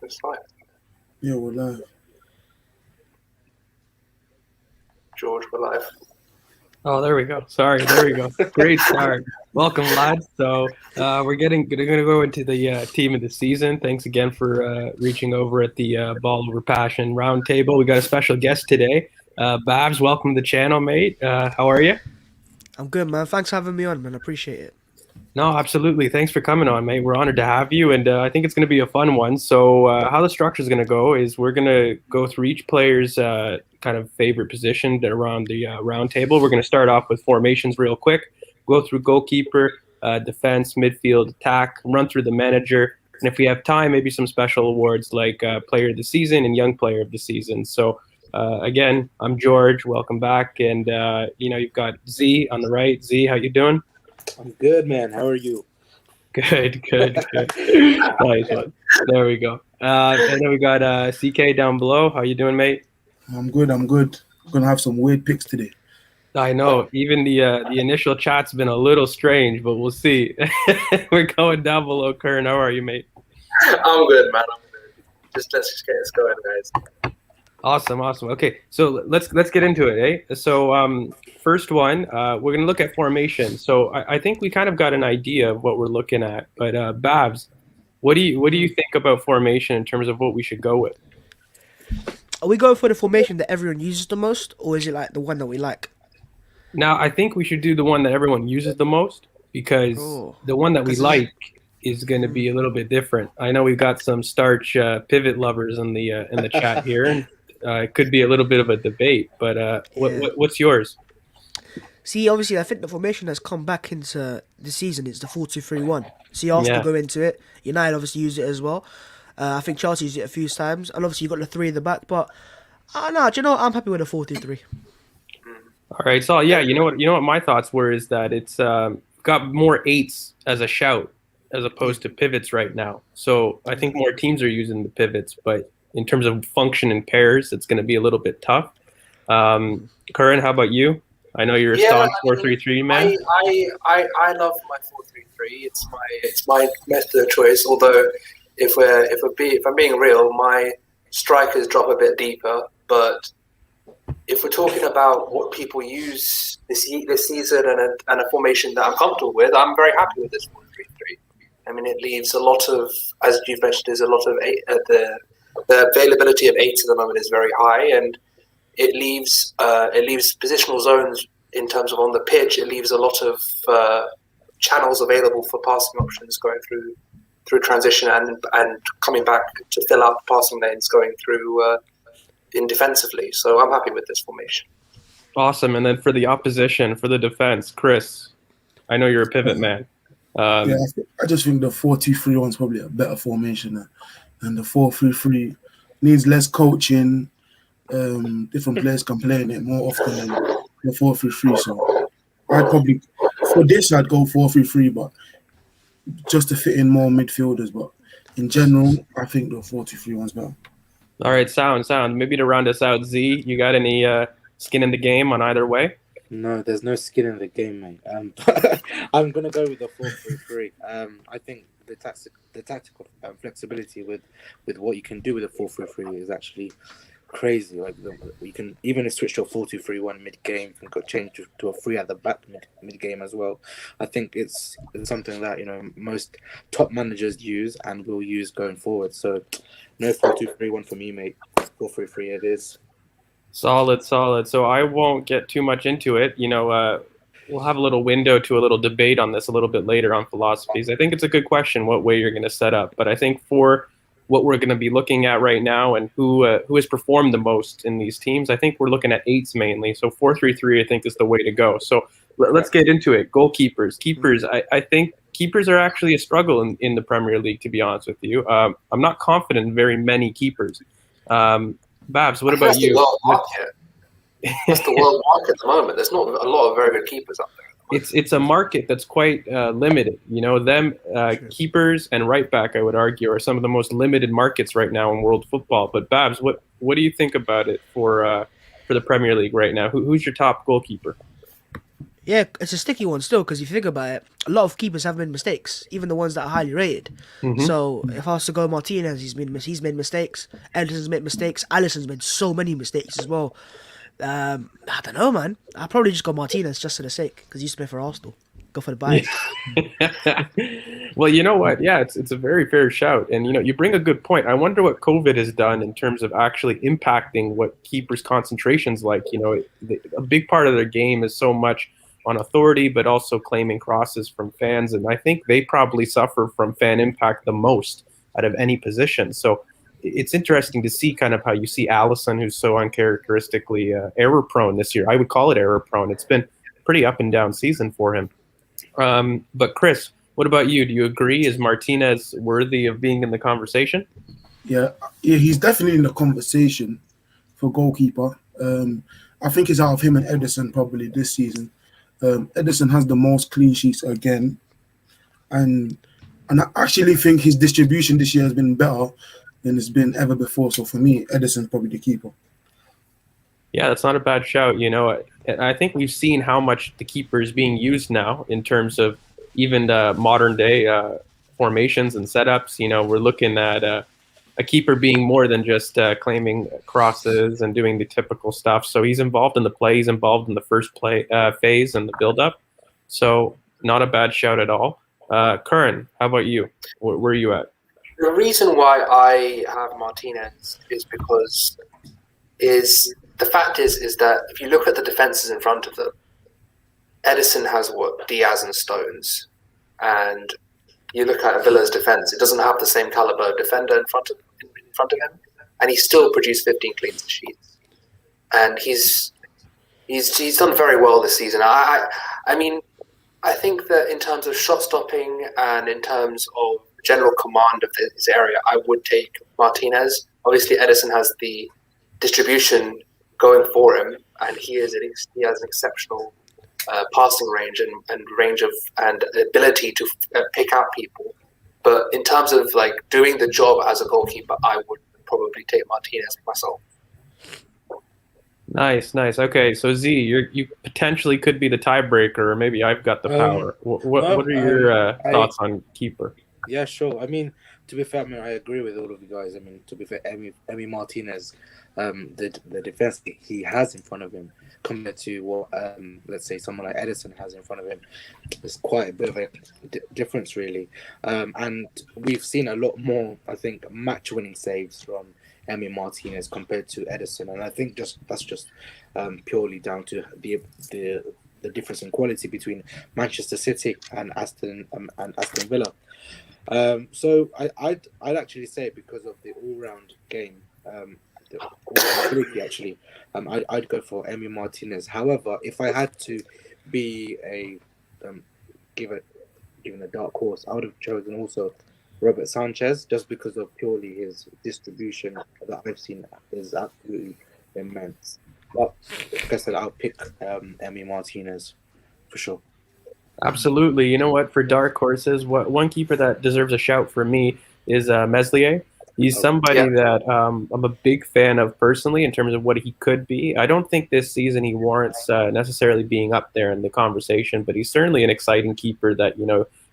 It's fine. Yeah, we're live. George, we're live. Oh, there we go. Sorry, there we go. Great start. Welcome, lads. So we're going to go into the team of the season. Thanks again for reaching over at the Ball Over Passion Roundtable. We got a special guest today. Babs, welcome to the channel, mate. How are you? I'm good, man. Thanks for having me on, man. I appreciate it. No, absolutely. Thanks for coming on, mate. We're honored to have you, and I think it's going to be a fun one. So how the structure is going to go is we're going to go through each player's kind of favorite position around the round table. We're going to start off with formations real quick, go through goalkeeper, defense, midfield, attack, run through the manager, and if we have time, maybe some special awards like player of the season and young player of the season. So again, I'm George. Welcome back, and you've got Z on the right. Z, how you doing? I'm good, man. How are you? Good. Nice one. There we go. And then we got CK down below. How you doing, mate? I'm good. I'm gonna have some weird picks today. I know. Even the initial chat's been a little strange, but we'll see. We're going down below. Kern, how are you, mate? I'm good, man. I'm good. Let's just get this going, guys. Awesome. Okay, so let's get into it, eh? So first one, we're gonna look at formation. So I think we kind of got an idea of what we're looking at, but Babs, what do you think about formation in terms of what we should go with? Are we going for the formation that everyone uses the most, or is it like the one that we like? Now, I think we should do the one that everyone uses the most because the one that we like is going to be a little bit different. I know we've got some starch pivot lovers in the chat here, and it could be a little bit of a debate. But what's yours? See, obviously, I think the formation that's come back into the season is the 4-2-3-1. See, Arsenal go into it. United obviously use it as well. I think Chelsea used it a few times, and obviously you've got the three in the back. But no, do you know what? I'm happy with the 4-2-3. All right, so yeah, you know what my thoughts were is that it's got more eights as a shout as opposed to pivots right now. So I think more teams are using the pivots, but in terms of function in pairs, it's going to be a little bit tough. Curran, how about you? I know you're a staunch 4-3-3 man. I love my 4-3-3. It's my method of choice. Although if I'm being real, my strikers drop a bit deeper. But if we're talking about what people use this season and a formation that I'm comfortable with, I'm very happy with this 4-3-3. I mean, it leaves a lot of, as you've mentioned, there's a lot of the availability of eights at the moment is very high, and it leaves positional zones in terms of on the pitch. It leaves a lot of channels available for passing options going through transition and coming back to fill out the passing lanes going through in defensively. So I'm happy with this formation. Awesome. And then for the opposition, for the defense, Chris, I know you're a pivot man. I just think the 4-2-3-1 is probably a better formation than the 4-3-3. Needs less coaching. Different players can play in it more often than the 4-3-3. So I'd probably, for this, I'd go 4-3-3, but just to fit in more midfielders. But in general, I think the 4-2-3-1 is better. All right, sound. Maybe to round us out, Z, you got any skin in the game on either way? No, there's no skin in the game, mate. I'm gonna go with the 4-3-3. I think the tactical flexibility with what you can do with a 4-3-3 is actually crazy. Like you can even switch to a 4-2-3-1 mid game. You can go change to a 3 at the back mid game as well. I think it's something that most top managers use and will use going forward. So no 4-2-3-1 for me, mate. 4-3-3 it is. Solid. So I won't get too much into it. We'll have a little window to a little debate on this a little bit later on philosophies. I think it's a good question what way you're going to set up. But I think for what we're going to be looking at right now and who has performed the most in these teams, I think we're looking at eights mainly. So 4-3-3 I think is the way to go. So let's get into it. Goalkeepers. Keepers. I think keepers are actually a struggle in the Premier League, to be honest with you. I'm not confident in very many keepers. Babs, what about you? That's the world market at the moment. There's not a lot of very good keepers up there. It's a market that's quite limited. Keepers and right back, I would argue, are some of the most limited markets right now in world football. But Babs, what do you think about it for the Premier League right now? Who's your top goalkeeper? Yeah, it's a sticky one still because if you think about it, a lot of keepers have made mistakes, even the ones that are highly rated. Hmm. So if I was to go Martinez, he's made mistakes. Ederson's made mistakes. Alisson's made so many mistakes as well. I don't know, man. I'll probably just go Martinez just for the sake because he used to play for Arsenal. Go for the bias. Well, you know what? Yeah, it's a very fair shout, and you bring a good point. I wonder what COVID has done in terms of actually impacting what keepers' concentrations like. A big part of their game is so much on authority, but also claiming crosses from fans, and I think they probably suffer from fan impact the most out of any position. So it's interesting to see kind of how you see Allison, who's so uncharacteristically error prone this year. I would call it error prone. It's been pretty up and down season for him. But Chris, what about you? Do you agree? Is Martinez worthy of being in the conversation? Yeah, he's definitely in the conversation for goalkeeper. I think it's out of him and Edison probably this season. Edison has the most clean sheets again, and I actually think his distribution this year has been better than it's been ever before. So for me, Edison's probably the keeper. Yeah, that's not a bad shout. I think we've seen how much the keeper is being used now in terms of even modern day formations and setups. We're looking at a keeper being more than just claiming crosses and doing the typical stuff. So he's involved in the play. He's involved in the first play phase and the build-up. So not a bad shout at all. Curran, how about you? Where are you at? The reason why I have Martinez is because the fact is that if you look at the defenses in front of them, Edison has Diaz and Stones, and you look at Villa's defense, it doesn't have the same caliber of defender in front of him, and he still produced 15 clean sheets, and he's done very well this season. I mean, I think that in terms of shot stopping and in terms of general command of this area, I would take Martinez. Obviously, Edison has the distribution going for him, and he has an exceptional passing range and range of and ability to pick out people. But in terms of like doing the job as a goalkeeper, I would probably take Martinez myself. Nice. Okay, so Z, you potentially could be the tiebreaker, or maybe I've got the power. What are your thoughts on keeper? Yeah, sure. I mean, to be fair, I agree with all of you guys. I mean, to be fair, Emi Martinez, the defense he has in front of him compared to what, let's say, someone like Edison has in front of him, is quite a bit of a difference, really. And we've seen a lot more, I think, match-winning saves from Emi Martinez compared to Edison, and I think that's just purely down to the difference in quality between Manchester City and Aston Villa. So I'd actually say because of the all-round game, the all-round ability actually, I'd go for Emi Martinez. However, if I had to be given a dark horse, I would have chosen also Robert Sanchez, just because of purely his distribution that I've seen is absolutely immense. But like I said, I'll pick Emi Martinez for sure. Absolutely. You know what? For dark horses, one keeper that deserves a shout for me is Meslier. He's somebody that I'm a big fan of personally in terms of what he could be. I don't think this season he warrants necessarily being up there in the conversation, but he's certainly an exciting keeper that,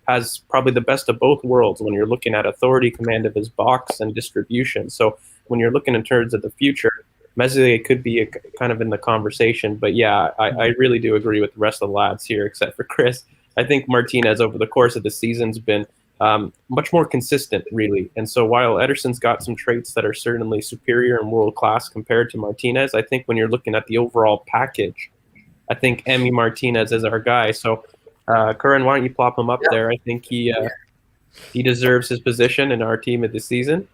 has probably the best of both worlds when you're looking at authority, command of his box, and distribution. So when you're looking in terms of the future, Meslier could be kind of in the conversation. But yeah, I really do agree with the rest of the lads here, except for Chris. I think Martinez over the course of the season's been much more consistent, really. And so while Ederson's got some traits that are certainly superior and world-class compared to Martinez, I think when you're looking at the overall package, I think Emi Martinez is our guy. So Curran, why don't you plop him up there? I think he deserves his position in our team of the season.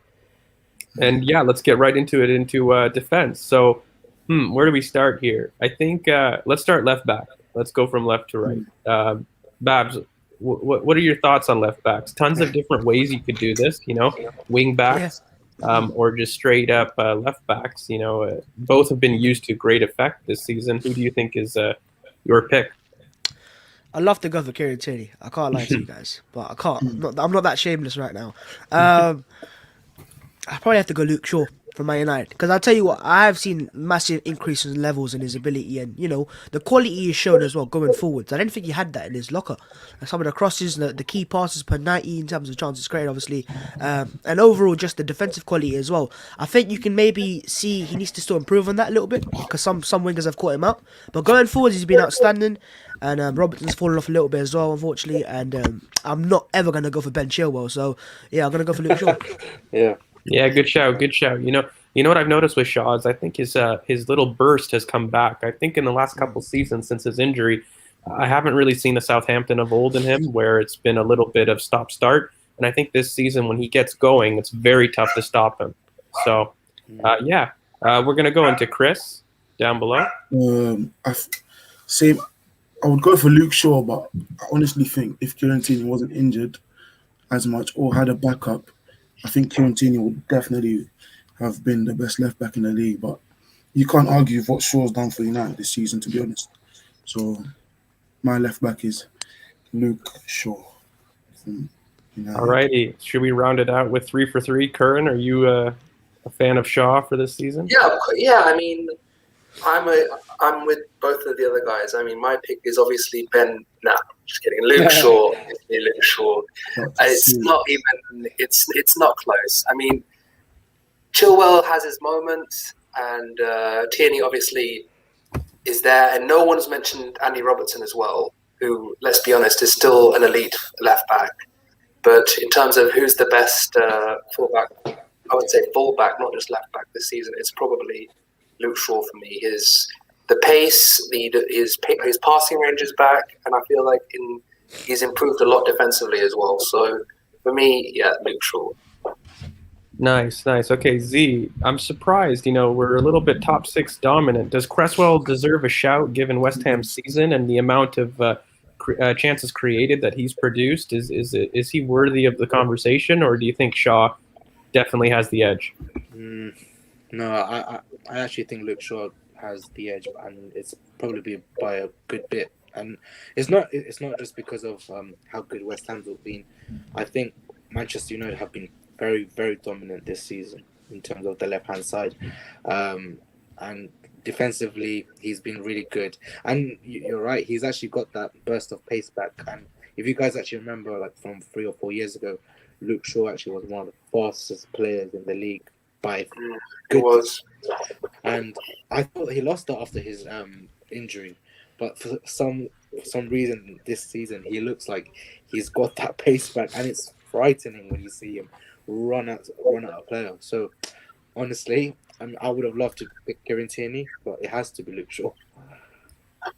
And yeah, let's get right into defense. So, where do we start here? I think let's start left back. Let's go from left to right. Babs, what are your thoughts on left backs? Tons of different ways you could do this. Wing backs, or just straight up left backs. Both have been used to great effect this season. Who do you think is your pick? I'd love to go for Kieran Tierney. I can't lie to you guys, but I can't. I'm not that shameless right now. I probably have to go Luke Shaw. from Man United. Because I'll tell you what, I have seen massive increases in levels in his ability, and the quality is shown as well going forwards. I didn't think he had that in his locker. And some of the crosses, the key passes per 90 in terms of chances created, obviously, and overall just the defensive quality as well. I think you can maybe see he needs to still improve on that a little bit because some wingers have caught him out. But going forwards, he's been outstanding. And Robertson's fallen off a little bit as well, unfortunately. And I'm not ever going to go for Ben Chilwell. So, yeah, I'm going to go for Luke Shaw. Yeah, good shout, good shout. You know what I've noticed with Shaw is I think his little burst has come back. I think in the last couple seasons since his injury, I haven't really seen the Southampton of old in him, where it's been a little bit of stop-start. And I think this season, when he gets going, it's very tough to stop him. So, we're gonna go into Chris down below. I would go for Luke Shaw, but I honestly think if Kieran Tierney wasn't injured as much or had a backup, I think Kieran Tierney would definitely have been the best left back in the league. But you can't argue with what Shaw's done for United this season, to be honest. So my left back is Luke Shaw. Alrighty, should we round it out with 3 for 3? Curran, are you a fan of Shaw for this season? Yeah. I mean, I'm with both of the other guys. I mean, my pick is obviously Ben. Nah, just kidding. Luke Shaw. Luke Shaw. It's not even. It's not close. I mean, Chilwell has his moments, and Tierney obviously is there, and no one's mentioned Andy Robertson as well, who, let's be honest, is still an elite left back. But in terms of who's the best fullback, I would say fullback, not just left back this season. It's probably Luke Shaw for me. The pace, his passing range is back, and I feel like he's improved a lot defensively as well. So for me, yeah, Luke Shaw. Nice. Okay, Z, I'm surprised. We're a little bit top 6 dominant. Does Cresswell deserve a shout given West Ham's season and the amount of chances created that he's produced? Is he worthy of the conversation, or do you think Shaw definitely has the edge? No, I actually think Luke Shaw has the edge, and it's probably by a good bit. And it's not just because of how good West Ham's been. I think Manchester United have been very, very dominant this season in terms of the left-hand side. And defensively, he's been really good. And you're right, he's actually got that burst of pace back. And if you guys actually remember, like from 3 or 4 years ago, Luke Shaw actually was one of the fastest players in the league by It was. And I thought he lost that after his injury. But for some reason this season, he looks like he's got that pace back, and it's frightening when you see him run out a player. So honestly, I would have loved to pick Kieran Tierney, but it has to be Luke Shaw.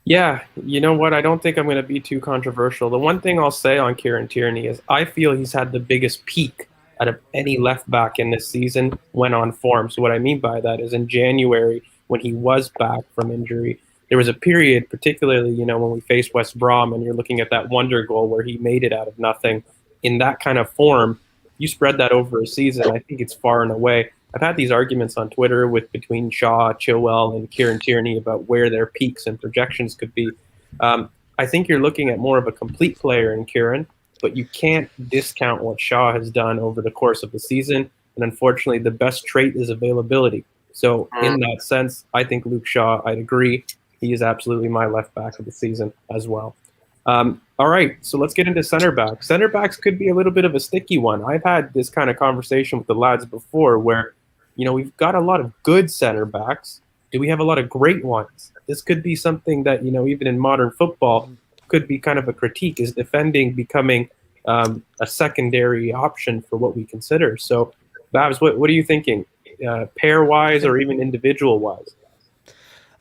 Yeah, you know what? I don't think I'm going to be too controversial. The one thing I'll say on Kieran Tierney is I feel he's had the biggest peak out of any left back in this season when on form. So what I mean by that is in January, when he was back from injury, there was a period, particularly, when we faced West Brom and you're looking at that wonder goal where he made it out of nothing. In that kind of form, you spread that over a season, I think it's far and away. I've had these arguments on Twitter between Shaw, Chilwell, and Kieran Tierney about where their peaks and projections could be. I think you're looking at more of a complete player in Kieran, but you can't discount what Shaw has done over the course of the season. And unfortunately, the best trait is availability. So in that sense, I think Luke Shaw, I'd agree, he is absolutely my left back of the season as well. All right, so let's get into center backs. Center backs could be a little bit of a sticky one. I've had this kind of conversation with the lads before where, we've got a lot of good center backs. Do we have a lot of great ones? This could be something that, even in modern football, could be kind of a critique. Is defending becoming a secondary option for what we consider? So, Babs, what are you thinking? Pair-wise or even individual-wise? I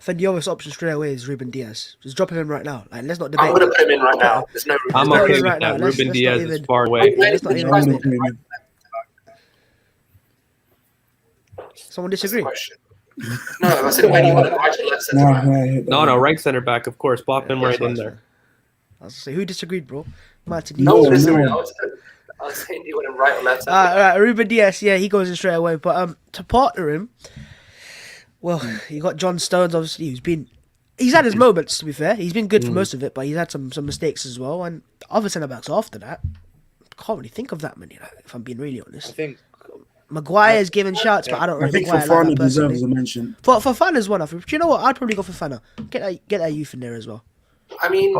think the obvious option straight away is Ruben Diaz. Just drop him in right now. Like, let's not debate. I'm going to put him in right now. There's no. I'm okay with that. Now. Ruben Diaz is far away. Someone disagree? No, I said when you want to right or left centre back. No, right centre back, of course. Plop him right in there. I was say, who disagreed, bro? Martin. No one disagreed. I was saying, do you want him right or left centre back? Right, Ruben Diaz, yeah, he goes in straight away. But to partner him, well, you got John Stones, obviously, he's had his moments, to be fair. He's been good for most of it, but he's had some mistakes as well. And other centre backs after that, can't really think of that many, if I'm being really honest. I think Maguire's given shouts, but I don't I rate think Maguire like Fofana that personally. deserves a mention. For Fofana's one, I think. Do you know what? I'd probably go for Fofana. Get that youth in there as well. I mean,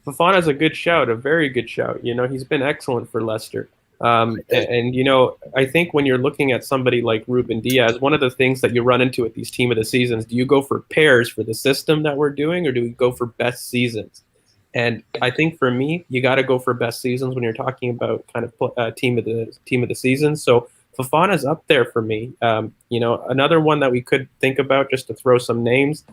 Fofana's a good shout, a very good shout. He's been excellent for Leicester. And I think when you're looking at somebody like Ruben Diaz, one of the things that you run into at these team of the seasons, do you go for pairs for the system that we're doing, or do we go for best seasons? And I think for me, you got to go for best seasons when you're talking about kind of team of the season. So Fofana's up there for me. Another one that we could think about, just to throw some names,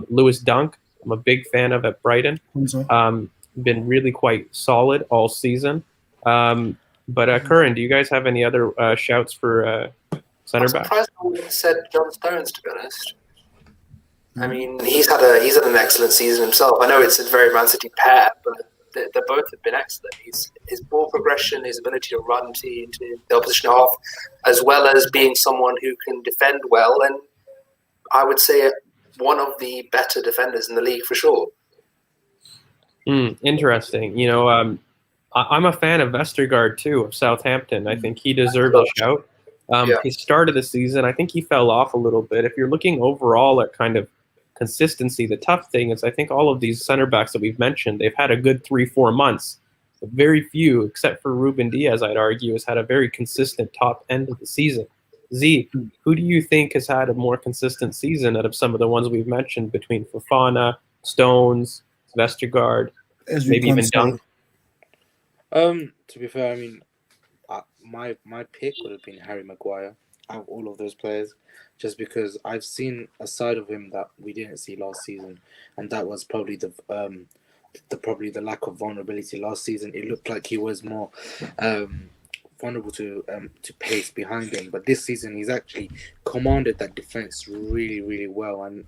Lewis Dunk. I'm a big fan of at Brighton. Been really quite solid all season. But Curran, do you guys have any other shouts for center back? I'm surprised no one said John Stones, to be honest. I mean, he's had an excellent season himself. I know it's a very Man City pair, but they both have been excellent. His ball progression, his ability to run to the opposition half, as well as being someone who can defend well, and I would say one of the better defenders in the league for sure. Interesting. I'm a fan of Vestergaard too, of Southampton. I think he deserves a shout. His start of the season, I think he fell off a little bit. If you're looking overall at kind of consistency, the tough thing is I think all of these center backs that we've mentioned, they've had a good 3-4 months. But very few, except for Ruben Diaz, I'd argue, has had a very consistent top end of the season. Z, who do you think has had a more consistent season out of some of the ones we've mentioned between Fofana, Stones, Vestergaard, maybe even Dunk? To be fair, I mean, my pick would have been Harry Maguire out of all of those players, just because I've seen a side of him that we didn't see last season, and that was probably the lack of vulnerability last season. It looked like he was more vulnerable to pace behind him, but this season he's actually commanded that defense really, really well. And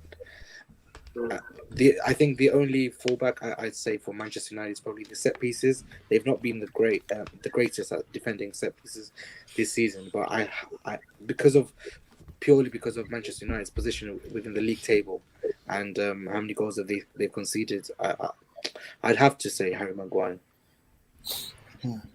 I think the only fallback I'd say for Manchester United is probably the set pieces. They've not been the greatest at defending set pieces this season, but I purely because of Manchester United's position within the league table and how many goals have they've conceded, I'd have to say Harry Maguire.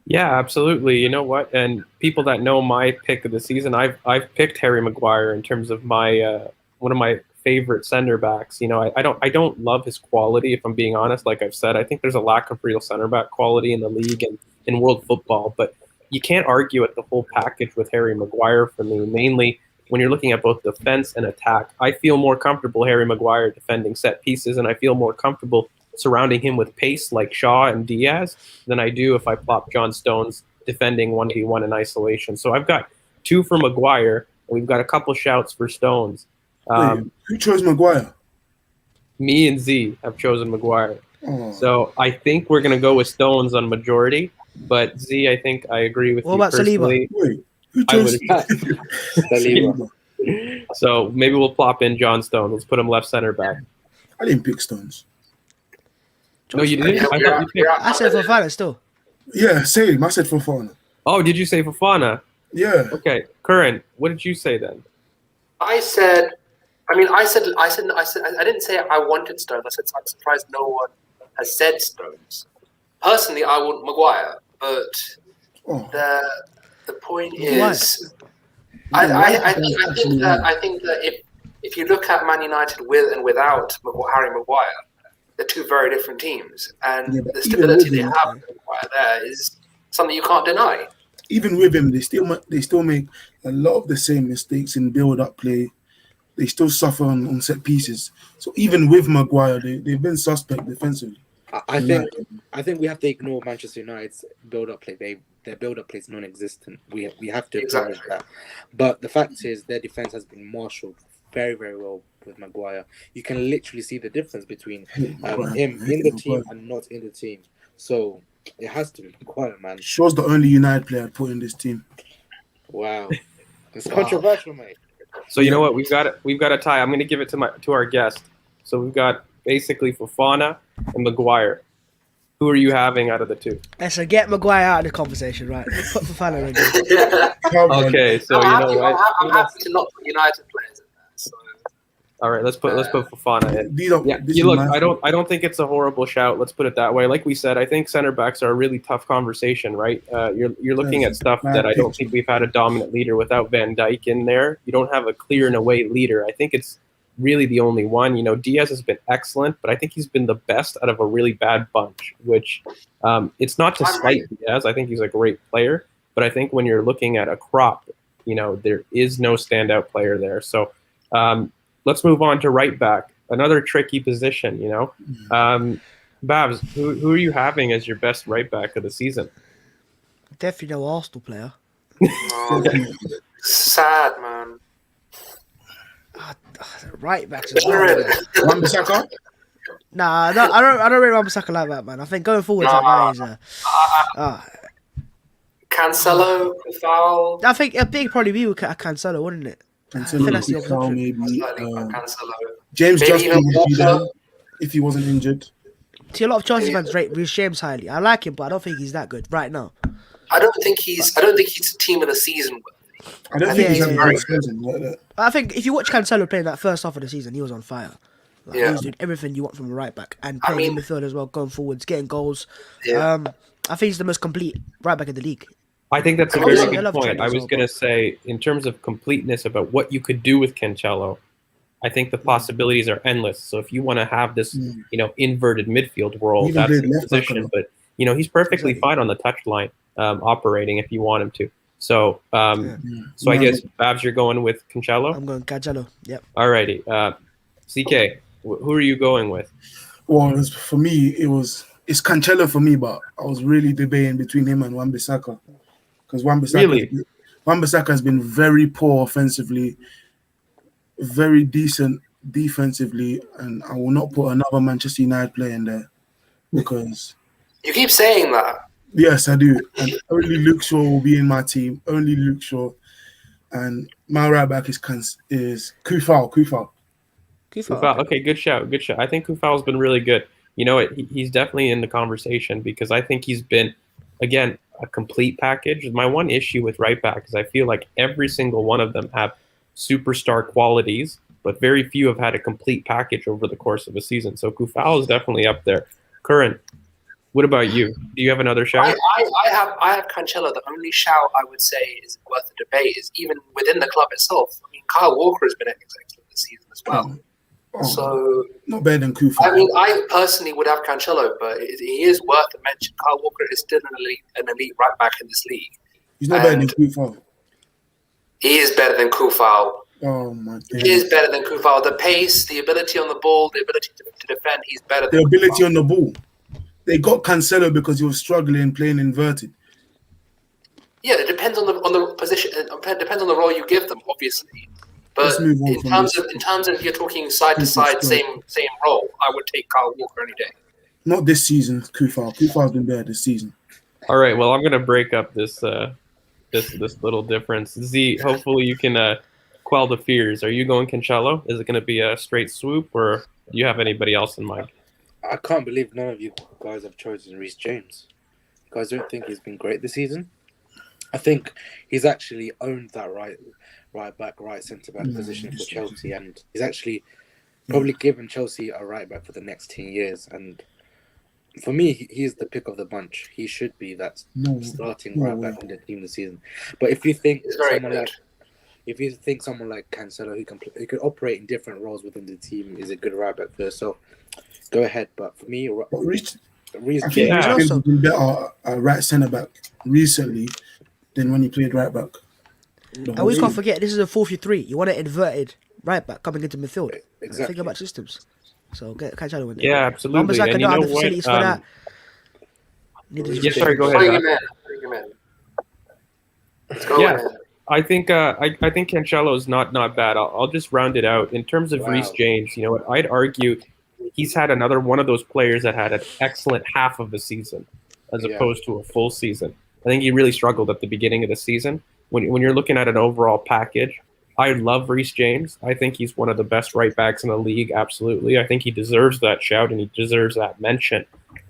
Yeah, absolutely. You know what? And people that know my pick of the season, I've picked Harry Maguire in terms of my one of my favorite center backs. I don't love his quality, if I'm being honest. Like I've said, I think there's a lack of real center back quality in the league and in world football. But you can't argue at the whole package with Harry Maguire for me. Mainly when you're looking at both defense and attack, I feel more comfortable Harry Maguire defending set pieces, and I feel more comfortable surrounding him with pace like Shaw and Diaz than I do if I plop John Stones defending 1v1 in isolation. So I've got 2 for Maguire, and we've got a couple shouts for Stones. Wait, who chose Maguire? Me and Z have chosen Maguire. So I think we're going to go with Stones on majority, but Z, I think I agree with you personally. Wait, who chose Saliba? So maybe we'll plop in John Stones. Let's put him left center back. I didn't pick Stones. No, you didn't? I thought you picked. I said Fofana still. Yeah, same. I said Fofana. Oh, did you say Fofana? Yeah. Okay, Curran, what did you say then? I didn't say I wanted Stones. I said I'm surprised no one has said Stones. Personally, I want Maguire, but the point is, I think that if you look at Man United with and without Harry Maguire, they're two very different teams, and the stability they have with Maguire there is something you can't deny. Even with him, they still make a lot of the same mistakes in build-up play. They still suffer on set pieces. So even with Maguire, they've been suspect defensively. I think we have to ignore Manchester United's build-up play. Their build-up play is non-existent. We have to acknowledge that. But the fact is, their defense has been marshalled very, very well with Maguire. You can literally see the difference between him in the team and not in the team. So it has to be Maguire, man. Shaw's the only United player I'd put in this team. Wow, it's controversial, mate. So you know what? We've got a tie. I'm going to give it to our guest. So we've got basically Fofana and Maguire. Who are you having out of the two? So get Maguire out of the conversation, right? Put Fofana in. Okay, so you know what? I'm happy to not put United players in there. So All right, let's put Fofana in. These are, Yeah, this you is look. my- I don't think it's a horrible shout. Let's put it that way. Like we said, I think center backs are a really tough conversation, right? You're looking at stuff that I don't think we've had a dominant leader without Van Dijk in there. You don't have a clear and away leader. I think it's really the only one. You know, Diaz has been excellent, but I think he's been the best out of a really bad bunch. Which it's not to slight Diaz. I think he's a great player, but I think when you're looking at a crop, you know, there is no standout player there. So. Let's move on to right back. Another tricky position, you know. Babs, who are you having as your best right back of the season? Definitely no Arsenal player. Sad, man. Right backs. Wan-Bissaka? Nah, no, I don't rate Wan-Bissaka like that, man. I think going forward, that guy is. Cancelo, foul. I think it'd probably be with Cancelo, wouldn't it? I think that's the option. Maybe. Cancelo. James Maybe Justin even would be there Walker. if he wasn't injured. See, a lot of Chelsea fans rate Reece James highly. I like him, but I don't think he's that good right now. I don't think he's team of the season worthy. I don't think he's yeah, a yeah. great season like that. I think if you watch Cancelo playing that first half of the season, he was on fire. Like, Yeah. He was doing everything you want from a right back and playing in midfield as well, going forwards, getting goals. Yeah. I think he's the most complete right back in the league. I think that's a I very love good point. Trent I as was well, going to but- say, in terms of completeness about what you could do with Cancelo, I think the possibilities are endless. So if you want to have this, you know, inverted midfield role, Even that's played the left back a position. lot. But you know, he's perfectly Exactly. fine on the touchline, operating if you want him to. So, so I Yeah. guess Babs, you're going with Cancelo. I'm going Cancelo. Yep. Alrighty, CK, who are you going with? Well, for me, it's Cancelo for me, but I was really debating between him and Wan-Bissaka because Wan-Bissaka has been very poor offensively, very decent defensively, and I will not put another Manchester United player in there because You keep saying that. yes, I do. And only Luke Shaw will be in my team. Only Luke Shaw, and my right back is Kufal. Kufal. Okay, good shout. Good shout. I think Kufal's been really good. You know, he's definitely in the conversation because I think he's been, again, a complete package. My one issue with right back is I feel like every single one of them have superstar qualities, but very few have had a complete package over the course of a season. So Kufal is definitely up there. Curran, what about you? Do you have another shout? I have Cancelo. The only shout I would say is worth a debate is even within the club itself. I mean, Kyle Walker has been excellent this season as well. So not better than Kufal. I mean, I personally would have Cancelo, but he is worth a mention. Kyle Walker is still an elite right back in this league. He's not better than Kufal. He is better than Kufal. Oh my god. He is better than Kufal. The pace, the ability on the ball, the ability to defend, he's better than The ability Kufal. on the ball. They got Cancelo because he was struggling playing inverted. Yeah, it depends on the position. It depends on the role you give them, obviously. But Let's move on in from terms this. of if you're talking side to side, same role, I would take Kyle Walker any day. Not this season, Kufal. Kufal's been better this season. All right. Well, I'm going to break up this little difference. Z, hopefully you can quell the fears. Are you going Cancelo? Is it going to be a straight swoop, or do you have anybody else in mind? I can't believe none of you guys have chosen Reece James. You guys don't think he's been great this season? I think he's actually owned that right back, right centre back position for Chelsea, and he's actually probably given Chelsea a right back for the next 10 years. And for me, he's the pick of the bunch. He should be that starting right back in the team this season. But if you think He's very someone good. like Cancelo who could operate in different roles within the team is a good right back for yourself, go ahead. But for me, But Reece I think Yeah. James has been better at right centre back recently than when he played right back. And we can't forget, this is a 4-3. You want an inverted right back coming into midfield. Exactly. Think about systems. So get Cancelo in there. Yeah, absolutely. Wan-Bissaka And you don't have know the what? facilities for that. Neither does Yeah, sorry, go Bring ahead. him Zach. in. Bring him in. Let's go Yeah. in. I think I think Cancelo is not bad. I'll just round it out in terms of Wow. Reece James. You know what? I'd argue he's had another one of those players that had an excellent half of the season, as Yeah. opposed to a full season. I think he really struggled at the beginning of the season. When you're looking at an overall package, I love Reece James. I think he's one of the best right backs in the league. Absolutely, I think he deserves that shout and he deserves that mention.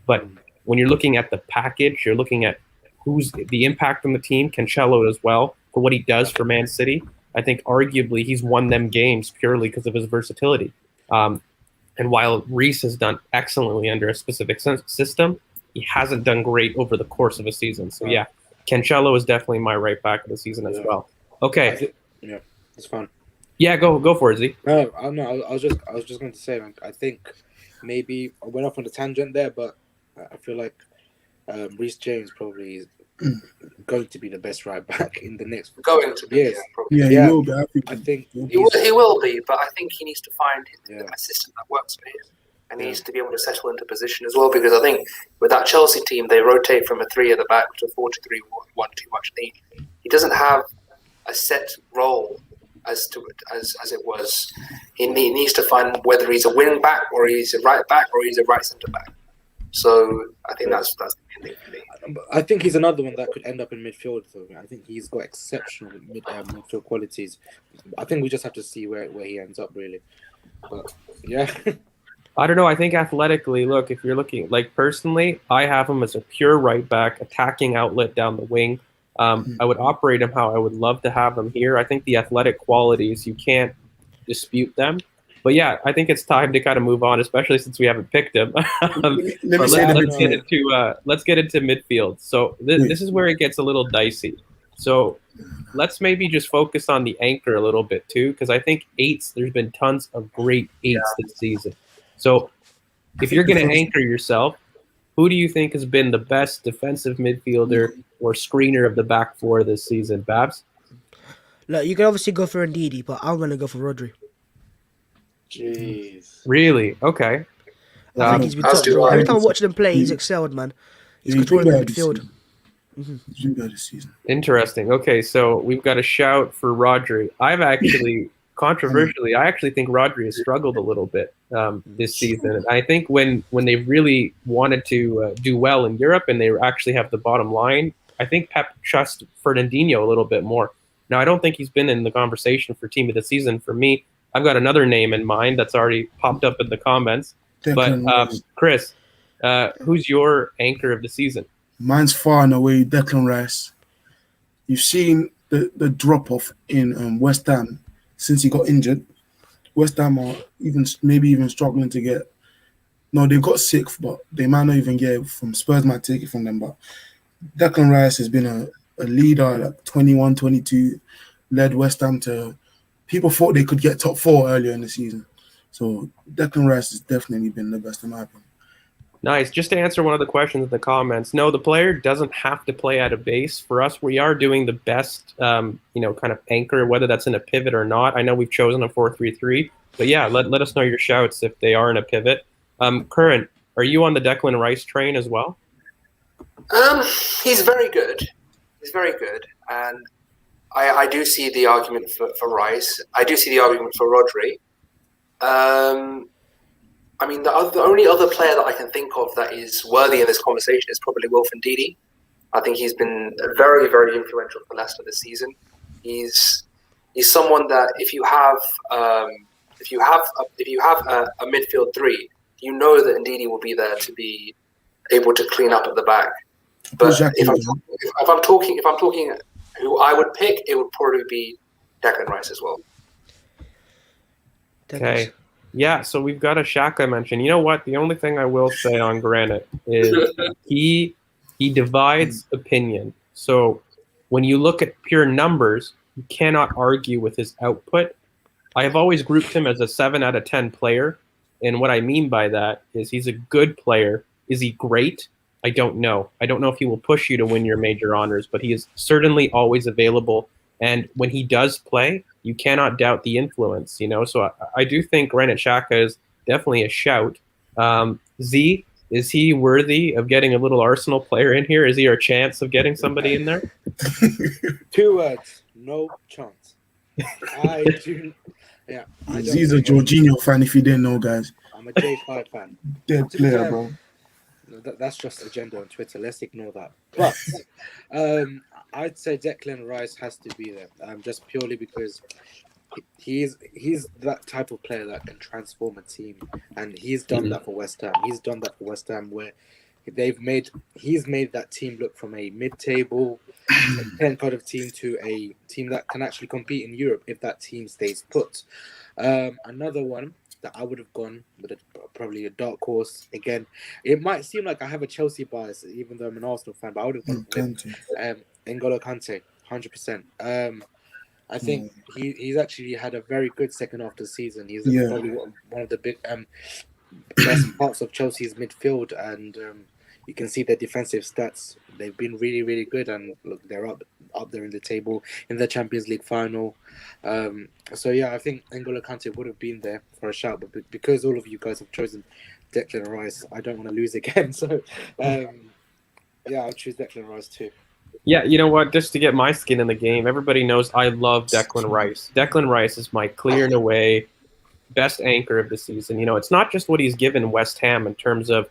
But when you're looking at the package, you're looking at who's the impact on the team. Cancelo as well for what he does for Man City. I think arguably he's won them games purely because of his versatility. And while Reese has done excellently under a specific system, he hasn't done great over the course of a season. So yeah, Cancelo is definitely my right back of the season as well. Okay. Yeah, it's fun. Yeah, go for it, Z. No, I was just going to say, like, I think maybe I went off on a tangent there, but I feel like Reece James probably is going to be the best right back in the next Going to be, years. yeah, probably. Yeah, Yeah. he will be. I think He will be, but I think he needs to find Yeah. a system that works for him. And he needs to be able to settle into position as well, because I think with that Chelsea team, they rotate from a 3 at the back to 4-2-3-1 too much. He doesn't have a set role as it was. He needs to find whether he's a wing back or he's a right back or he's a right centre back. So I think that's the main thing for me. I think he's another one that could end up in midfield. Though I think he's got exceptional midfield qualities. I think we just have to see where he ends up, really. But yeah. I don't know. I think athletically, look, if you're looking, like personally, I have him as a pure right back, attacking outlet down the wing. I would operate him how I would love to have him here. I think the athletic qualities, you can't dispute them. But yeah, I think it's time to kind of move on, especially since we haven't picked him. Let's get into midfield. So this is where it gets a little dicey. So let's maybe just focus on the anchor a little bit too, because I think there's been tons of great eights this season. So if you're going to anchor yourself, who do you think has been the best defensive midfielder or screener of the back four this season, Babs? Look, you can obviously go for Ndidi, but I'm going to go for Rodri. Jeez. Really? Okay. I think he's been top draw. Every time I'm watching him play, he's excelled, man. He's controlling the midfield. He's been better this season. Interesting. Okay, so we've got a shout for Rodri. I've actually, controversially, I actually think Rodri has struggled a little bit this season. I think when they really wanted to do well in Europe and they actually have the bottom line, I think Pep trusts Fernandinho a little bit more. Now, I don't think he's been in the conversation for team of the season. For me, I've got another name in mind that's already popped up in the comments. But Chris, who's your anchor of the season? Mine's far and away Declan Rice. You've seen the drop-off in West Ham since he got injured. West Ham are maybe even struggling to get... No, they've got sixth, but they might not even get it from Spurs, might take it from them. But Declan Rice has been a leader, like 21, 22, led West Ham to... People thought they could get top 4 earlier in the season. So Declan Rice has definitely been the best in my opinion. Nice. Just to answer one of the questions in the comments, no, the player doesn't have to play at a base. For us, we are doing the best, kind of anchor, whether that's in a pivot or not. I know we've chosen a 4-3-3, but yeah, let us know your shouts if they are in a pivot. Curran, are you on the Declan Rice train as well? He's very good. He's very good, and I do see the argument for Rice. I do see the argument for Rodri. I mean, the only other player that I can think of that is worthy of this conversation is probably Wilfred Ndidi. I think he's been very, very influential for Leicester this season. He's someone that if you have a midfield three, you know that Ndidi will be there to be able to clean up at the back. But if I'm talking who I would pick, it would probably be Declan Rice as well. Okay. Yeah, so we've got a Xhaka mention. You know what? The only thing I will say on Granite is he divides opinion. So when you look at pure numbers, you cannot argue with his output. I have always grouped him as a 7 out of 10 player. And what I mean by that is he's a good player. Is he great? I don't know. I don't know if he will push you to win your major honors, but he is certainly always available. And when he does play, you cannot doubt the influence, So I do think Granit Xhaka is definitely a shout. Z, is he worthy of getting a little Arsenal player in here? Is he our chance of getting somebody in there? 2 words, no chance. I do. Yeah. He's a Jorginho fan if you didn't know, guys. I'm a J5 fan. Dead player, bro. That's just agenda on Twitter. Let's ignore that. But I'd say Declan Rice has to be there, just purely because he's that type of player that can transform a team, and he's done that for West Ham. He's done that for West Ham, where He's made that team look from a mid-table 10 kind of team to a team that can actually compete in Europe if that team stays put. Another one that I would have gone with probably a dark horse. Again, it might seem like I have a Chelsea bias, even though I'm an Arsenal fan, but I would have gone with N'Golo Kante, 100%. I think he's actually had a very good second half of the season. He's probably one of the big best parts of Chelsea's midfield, and you can see their defensive stats. They've been really, really good, and look, they're up there in the table in the Champions League final. So yeah, I think N'Golo Kante would have been there for a shout, but because all of you guys have chosen Declan Rice, I don't want to lose again. So yeah, I'll choose Declan Rice too. Yeah, you know what? Just to get my skin in the game, everybody knows I love Declan Rice. Declan Rice is my clear and away best anchor of the season. You know, it's not just what he's given West Ham in terms of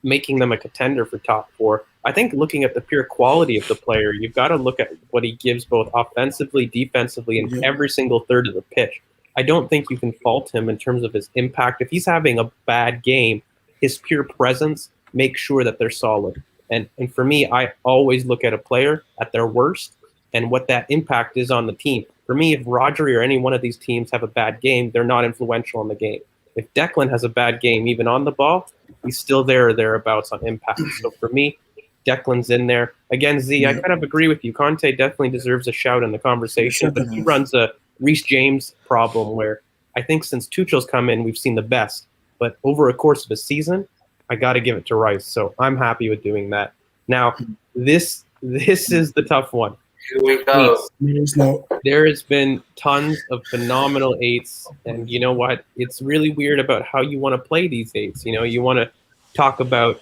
making them a contender for top four. I think looking at the pure quality of the player, you've got to look at what he gives both offensively, defensively, and every single third of the pitch. I don't think you can fault him in terms of his impact. If he's having a bad game, his pure presence makes sure that they're solid. And for me, I always look at a player at their worst and what that impact is on the team. For me, if Rodri or any one of these teams have a bad game, they're not influential in the game. If Declan has a bad game, even on the ball, he's still there or thereabouts on impact. So for me, Declan's in there. Again, Z, I kind of agree with you. Conte definitely deserves a shout in the conversation, but he runs a Reece James problem where I think since Tuchel's come in, we've seen the best. But over a course of a season, I got to give it to Rice. So I'm happy with doing that. Now, this is the tough one. Here we go. There has been tons of phenomenal eights, and you know what? It's really weird about how you want to play these eights. You know, you want to talk about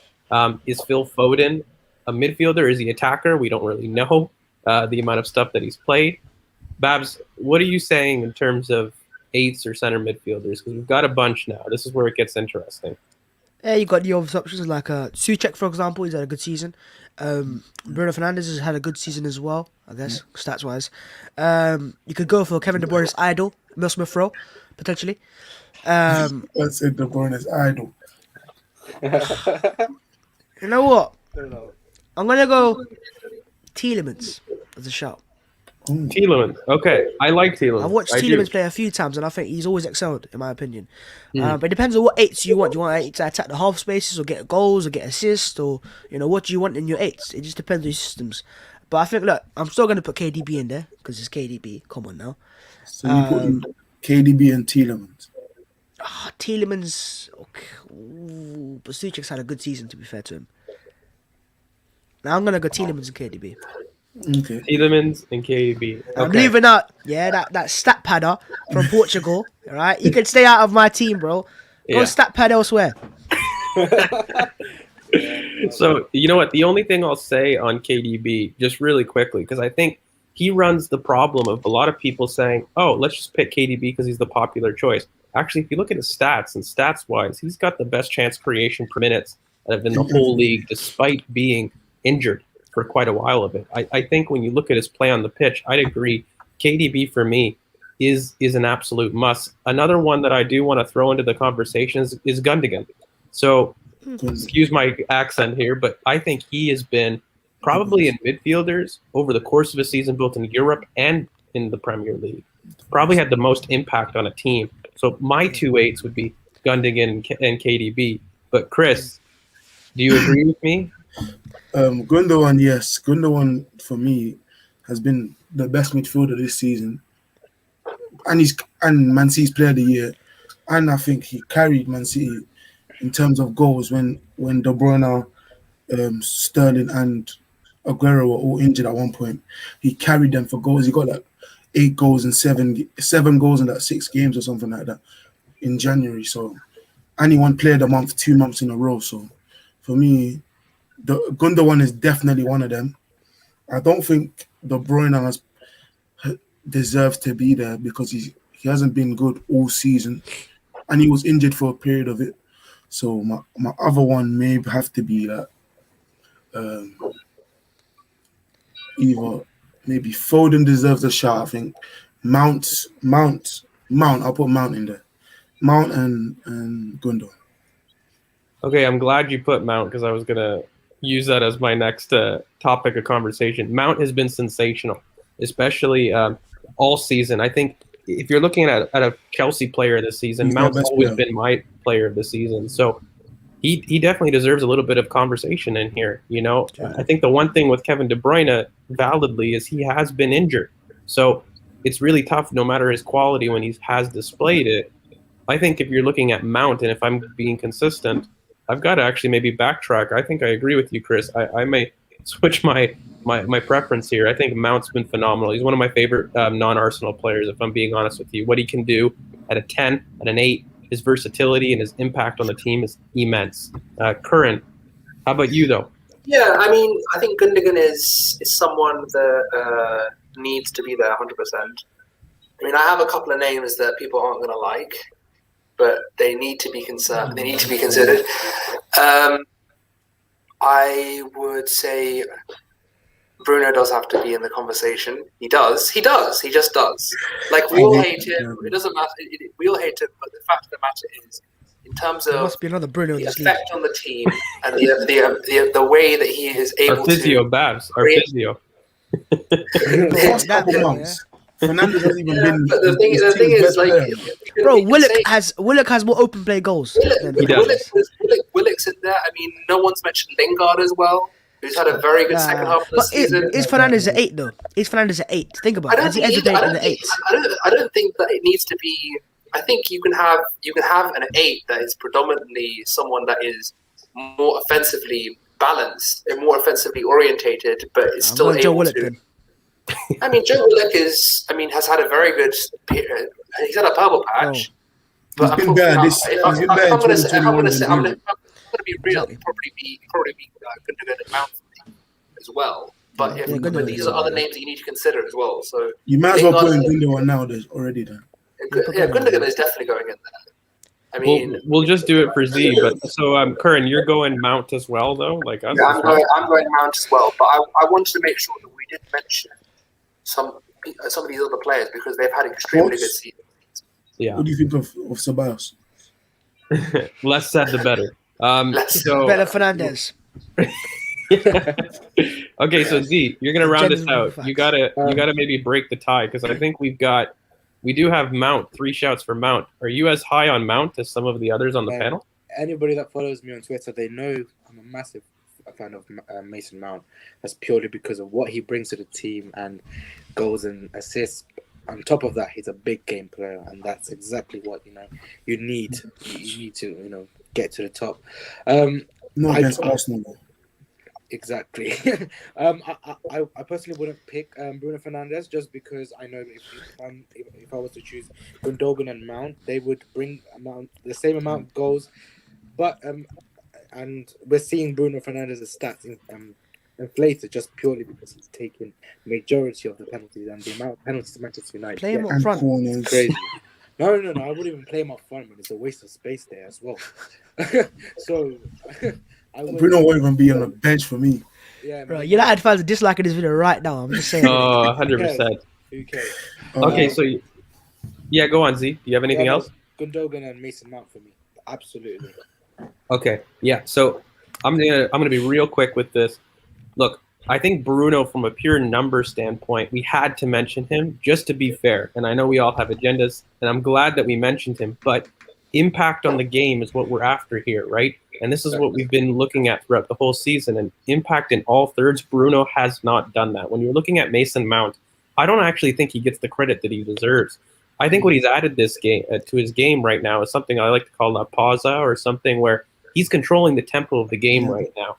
is Phil Foden a midfielder? Is he attacker? We don't really know the amount of stuff that he's played. Babs, what are you saying in terms of eights or center midfielders? Because we've got a bunch now. This is where it gets interesting. Yeah, you got the obvious options like Souček, for example. He's had a good season. Bruno Fernandes has had a good season as well, I guess, stats-wise. You could go for Kevin De Bruyne's idol, Emile Smith-Rowe, potentially. Let's say De Bruyne's idol. You know what? I'm going to go Tielemans as a shout. Tielemans. Okay, I like Tielemans. I've watched Tielemans play a few times, and I think he's always excelled, in my opinion. But it depends on what eights you want. Do you want eight to attack the half spaces, or get goals, or get assists, or what do you want in your eights? It just depends on your systems. But I think, look, I'm still going to put KDB in there because it's KDB. Come on now. So you put in KDB and Tielemans. Tielemans, okay. Ooh, but Souček's had a good season, to be fair to him. Now I'm going to go Tielemans and KDB. Okay. Tielemans and KDB. Okay. I'm leaving out, that stat padder from Portugal. All right, you can stay out of my team, bro. Go stat pad elsewhere. So you know what? The only thing I'll say on KDB, just really quickly, because I think he runs the problem of a lot of people saying, "Oh, let's just pick KDB because he's the popular choice." Actually, if you look at his stats and stats-wise, he's got the best chance creation per minutes in the whole league, despite being injured for quite a while of it. I think when you look at his play on the pitch, I'd agree. KDB for me is an absolute must. Another one that I do want to throw into the conversation is Gundogan. So excuse my accent here, but I think he has been probably in midfielders over the course of a season, both in Europe and in the Premier League. Probably had the most impact on a team. So my 2 eights would be Gundogan and KDB. But Chris, do you agree with me? Gundogan, yes. Gundogan, for me, has been the best midfielder this season. And Man City's player of the year. And I think he carried Man City in terms of goals when De Bruyne, Sterling and Aguero were all injured at one point. He carried them for goals. He got like 8 goals and 7 goals in that 6 games or something like that in January. So, and he won Player of the Month 2 months in a row. So, for me, the Gundogan is definitely one of them. I don't think De Bruyne deserves to be there because he hasn't been good all season, and he was injured for a period of it. So my other one may have to be that either maybe Foden deserves a shot. I think Mount. I'll put Mount in there. Mount and Gundogan. Okay, I'm glad you put Mount because I was gonna use that as my next topic of conversation. Mount has been sensational, especially all season. I think if you're looking at a Chelsea player this season, He's their Mount's best always player. been my player of the season. So he definitely deserves a little bit of conversation in here. You know, I think the one thing with Kevin De Bruyne, validly, is he has been injured. So it's really tough, no matter his quality, when he has displayed it. I think if you're looking at Mount, and if I'm being consistent, I've got to actually maybe backtrack. I think I agree with you, Chris. I may switch my preference here. I think Mount's been phenomenal. He's one of my favorite non-Arsenal players, if I'm being honest with you. What he can do at a 10, at an 8, his versatility and his impact on the team is immense. Curran, how about you, though? Yeah, I mean, I think Gundogan is someone that needs to be there 100%. I mean, I have a couple of names that people aren't going to like, but they need to be concerned. They need to be considered. I would say Bruno does have to be in the conversation. He does. He just does. Like, we all hate him. It doesn't matter. We all hate him, but the fact of the matter is, in terms There of must be another Bruno in the this league. effect on the team and the way that he is able Our physio, to... Babs. Our physio. The last couple Yeah. months, Fernandes hasn't even been. But the thing his is, team's like, best player. Bro, we can say Willock has more open play goals. than He does. Willock's in there. I mean, no one's mentioned Lingard as well, who's had a very good second half of the But season. is Fernandes at 8 though? Is Fernandes at 8? Think about I it. don't Has he think ever played in the 8? I don't think that it needs to be. I think you can have an 8 that is predominantly someone that is more offensively balanced and more offensively orientated, but is still I'm going Joe able Willock to. then. I mean, Joe Willock has had a very good. He's had a purple patch. He's been bad. He's been bad in 2021. I'm going to be real. It'd probably be Gundogan and Mount as well. But but these are other names that you need to consider as well. So You might as well put in Gundogan now. There's already done. yeah, Gundogan is definitely going in there. I mean, We'll just do it for Z. But so, Curran, you're going Mount as well, though, like us. yeah, I'm going Mount as well. But I wanted to make sure that we did mention some of these other players because they've had extremely good seasons. Yeah. What do you think of Ceballos? Less said, the better. So Better Fernandes. okay, so Z, you're gonna round this Genuine out. facts. You gotta maybe break the tie because I think we do have Mount. 3 shouts for Mount. Are you as high on Mount as some of the others on the panel? Anybody that follows me on Twitter, they know I'm a massive fan of Mason Mount. That's purely because of what he brings to the team and goals and assists. On top of that, he's a big game player, and that's exactly what you need. You need to get to the top. Not against Arsenal, though. Exactly. I personally wouldn't pick Bruno Fernandes just because I know if I was to choose Gundogan and Mount, they would bring the same amount of goals, but and we're seeing Bruno Fernandes' stats inflated just purely because he's taken majority of the penalties and the amount of penalties Manchester United Play him get up front. Corners. is crazy. No, I wouldn't even play him up front, man. It's a waste of space there as well. So. Bruno won't even be on the bench for me. Yeah, Bro, United fans are disliking this video right now. I'm just saying. Oh, 100%. Who cares? Okay, so yeah, go on, Z. Do you have anything else? Gundogan and Mason Mount for me, absolutely. Okay, yeah. So I'm gonna be real quick with this. Look, I think Bruno, from a pure number standpoint, we had to mention him just to be fair. And I know we all have agendas, and I'm glad that we mentioned him. But impact on the game is what we're after here, right? And this is what we've been looking at throughout the whole season. And impact in all thirds, Bruno has not done that. When you're looking at Mason Mount, I don't actually think he gets the credit that he deserves. I think what he's added this game to his game right now is something I like to call a pausa, or something where he's controlling the tempo of the game right now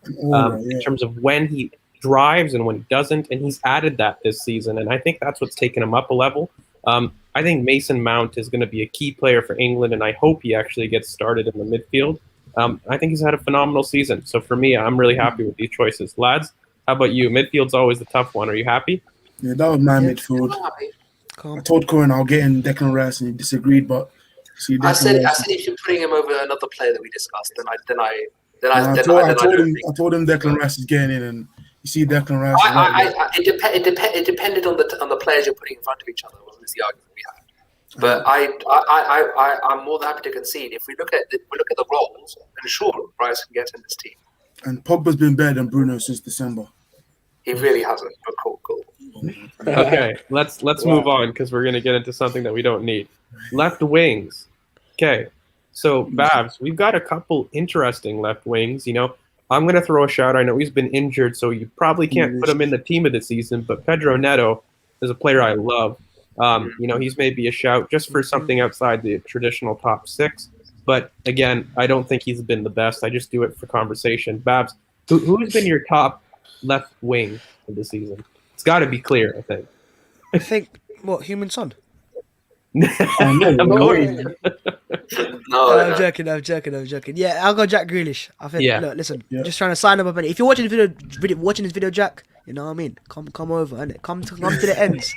in terms of when he drives and when he doesn't. And he's added that this season. And I think that's what's taken him up a level. I think Mason Mount is going to be a key player for England, and I hope he actually gets started in the midfield. I think he's had a phenomenal season. So for me, I'm really happy with these choices. Lads, how about you? Midfield's always the tough one. Are you happy? Yeah, that was my midfield. I told Cohen I'll get in Declan Rice, and he disagreed. But see, I said if you're putting him over another player that we discussed, then I told him Declan Rice is getting in, and you see Declan Rice. It depended on the players you're putting in front of each other. Was the argument we had? But I'm more than happy to concede. If we look at the roles, then sure, Rice can get in this team. And Pogba's been better than Bruno since December. He really hasn't. But cool. Okay, let's move on because we're gonna get into something that we don't need. Left wings. Okay, so Babs, we've got a couple interesting left wings. You know, I'm gonna throw a shout. I know he's been injured, so you probably can't put him in the team of the season. But Pedro Neto is a player I love. You know, he's maybe a shout just for something outside the traditional top six. But again, I don't think he's been the best. I just do it for conversation. Babs, who's been your top left wing of the season? It's got to be clear, I think. I think Human Son. I'm going. I'm joking. Yeah, I'll go Jack Grealish. I think. Yeah. Look, listen, just trying to sign him up. If you're watching this video, Jack, you know what I mean. Come over, innit? Come to the ends,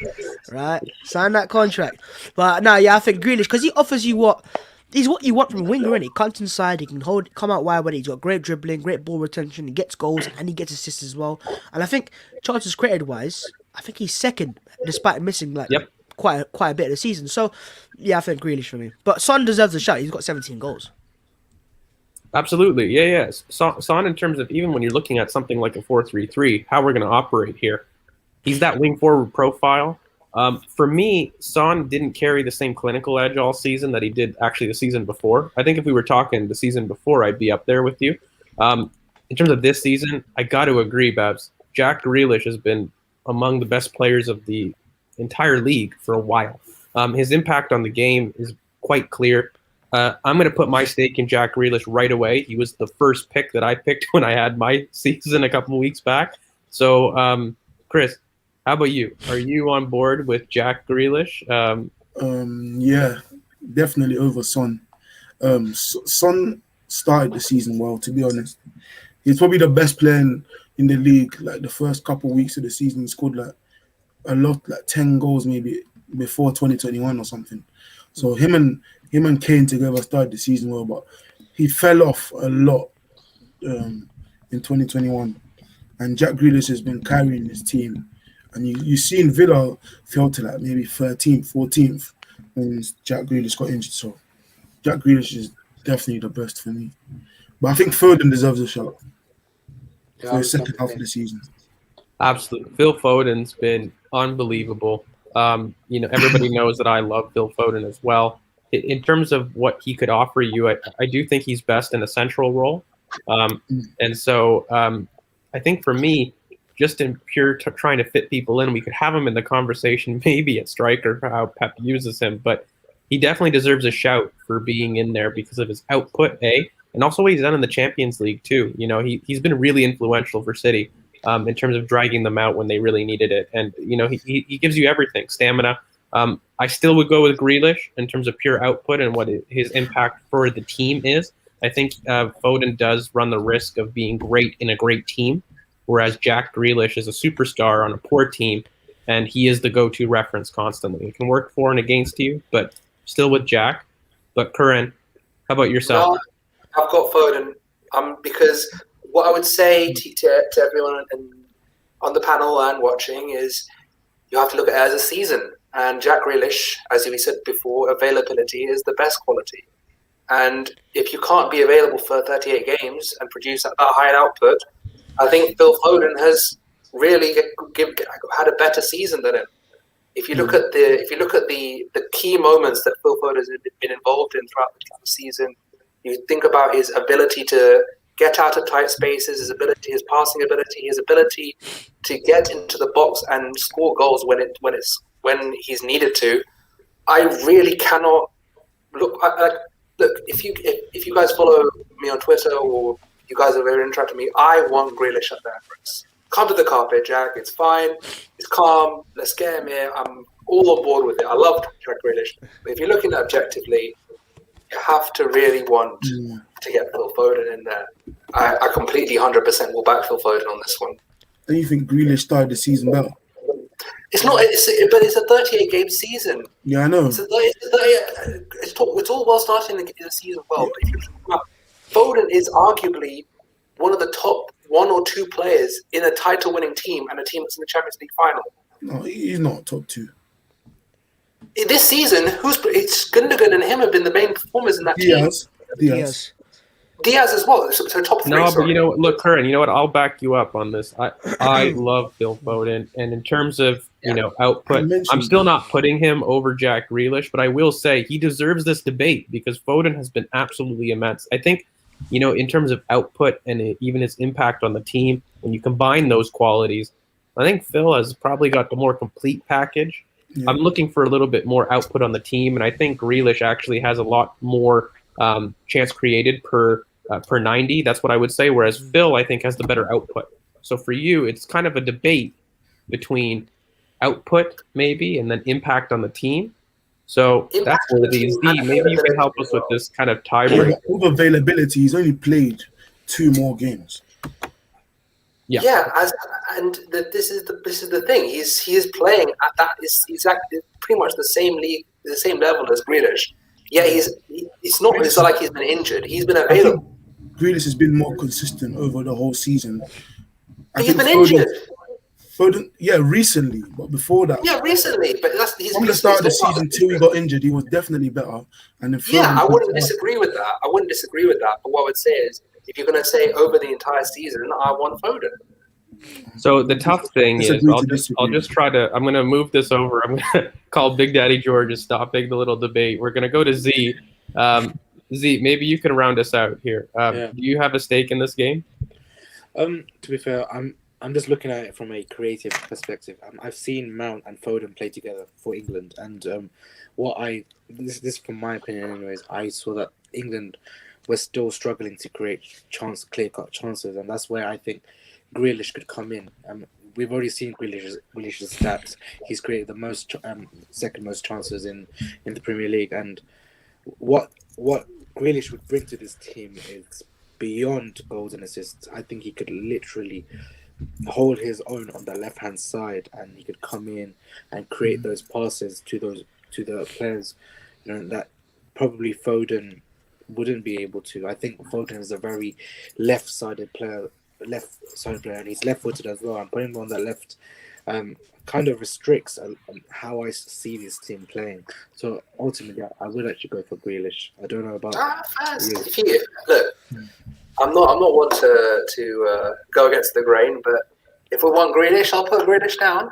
right? Sign that contract. But no, yeah, I think Grealish because he offers you what. He's what you want from a winger, innit? He comes inside, he can come out wide when he's got great dribbling, great ball retention, he gets goals and he gets assists as well. And I think chances created wise, I think he's second despite missing quite a bit of the season. So yeah, I think Grealish for me. But Son deserves a shout. He's got 17 goals. Absolutely, yeah. Son, in terms of even when you're looking at something like a 4-3-3, how we're going to operate here, he's that wing forward profile. For me, Son didn't carry the same clinical edge all season that he did actually the season before. I think if we were talking the season before, I'd be up there with you. In terms of this season, I got to agree, Babs. Jack Grealish has been among the best players of the entire league for a while. His impact on the game is quite clear. I'm going to put my stake in Jack Grealish right away. He was the first pick that I picked when I had my season a couple of weeks back. So, Chris, how about you? Are you on board with Jack Grealish? Yeah, definitely over Son. Son started the season well, to be honest. He's probably the best player in the league. Like the first couple of weeks of the season, he scored like a lot, like 10 goals maybe before 2021 or something. So him and Kane together started the season well, but he fell off a lot in 2021. And Jack Grealish has been carrying his team. And you seen Villa fell to like maybe 13th, 14th when Jack Grealish got injured. So Jack Grealish is definitely the best for me. But I think Foden deserves a shot for the second half of the season. Absolutely. Phil Foden's been unbelievable. You know, everybody knows that I love Phil Foden as well. In terms of what he could offer you, I do think he's best in a central role. And so I think for me, just in pure trying to fit people in, we could have him in the conversation, maybe at striker, how Pep uses him. But he definitely deserves a shout for being in there because of his output, and also what he's done in the Champions League, too. You know, he's been really influential for City in terms of dragging them out when they really needed it. And, you know, he gives you everything, stamina. I still would go with Grealish in terms of pure output and what his impact for the team is. I think Foden does run the risk of being great in a great team, whereas Jack Grealish is a superstar on a poor team, and he is the go-to reference constantly. It can work for and against you, but still with Jack. But Curran, how about yourself? No, I've got Foden because what I would say to everyone on the panel and watching is you have to look at it as a season. And Jack Grealish, as we said before, availability is the best quality. And if you can't be available for 38 games and produce that high an output, I think Phil Foden has really had a better season than him. If you look at the key moments that Phil Foden has been involved in throughout the season, you think about his ability to get out of tight spaces, his passing ability, his ability to get into the box and score goals when he's needed to. I really cannot look. If you guys follow me on Twitter or you guys are very interested in me, I want Grealish at the Emirates. Come to the carpet, Jack. It's fine. It's calm. Let's get him here. I'm all on board with it. I love Jack Grealish. But if you're looking at objectively, you have to really want to get Phil Foden in there. I completely 100% will back Phil Foden on this one. Do you think Grealish started the season better? It's not. But it's a 38-game season. Yeah, I know. It's all well starting the season well. But if you talk about Foden is arguably one of the top 1 or 2 players in a title-winning team and a team that's in the Champions League final. No, he's not top 2. this season, it's Gundogan and him have been the main performers in that team. Diaz. Diaz as well. So top three. No, sorry. but look, Curran, you know what? I'll back you up on this. I love Phil Foden, and in terms of output, I'm still not putting him over Jack Grealish, but I will say he deserves this debate because Foden has been absolutely immense. I think, in terms of output and even his impact on the team, when you combine those qualities, I think Phil has probably got the more complete package. Yeah. I'm looking for a little bit more output on the team, and I think Grealish actually has a lot more chance created per 90. That's what I would say. Whereas Phil, I think, has the better output. So for you, it's kind of a debate between output maybe and then impact on the team. So that's where these maybe you can help us with this kind of tiebreaker. With availability, he's only played 2 more games. This is the thing. He's playing at that is exactly pretty much the same league, the same level as Grealish. Yeah, it's not like he's been injured. He's been available. Grealish has been more consistent over the whole season. He's been injured. Foden, recently, but before that. Yeah, recently, but from the start of the season till he got injured, he was definitely better. And then I wouldn't disagree with that. But what I would say is, if you're going to say over the entire season, I want Foden. So the tough thing is, I'll just try to. I'm going to move this over. I'm going to call Big Daddy George and stopping the little debate. We're going to go to Z. Z, maybe you can round us out here. Do you have a stake in this game? To be fair, I'm just looking at it from a creative perspective. I've seen Mount and Foden play together for England, and this from my opinion, anyways, I saw that England were still struggling to create clear-cut chances, and that's where I think Grealish could come in. We've already seen Grealish's stats. He's created the most, second most chances in the Premier League, and what Grealish would bring to this team is beyond goals and assists. I think he could literally hold his own on the left-hand side, and he could come in and create those passes to the players, that probably Foden wouldn't be able to. I think Foden is a very left-sided player, and he's left-footed as well. And putting him on the left kind of restricts how I see this team playing. So ultimately, I would actually go for Grealish. I don't know about you. Look, I'm not one to go against the grain, but if we want Grealish, I'll put Grealish down.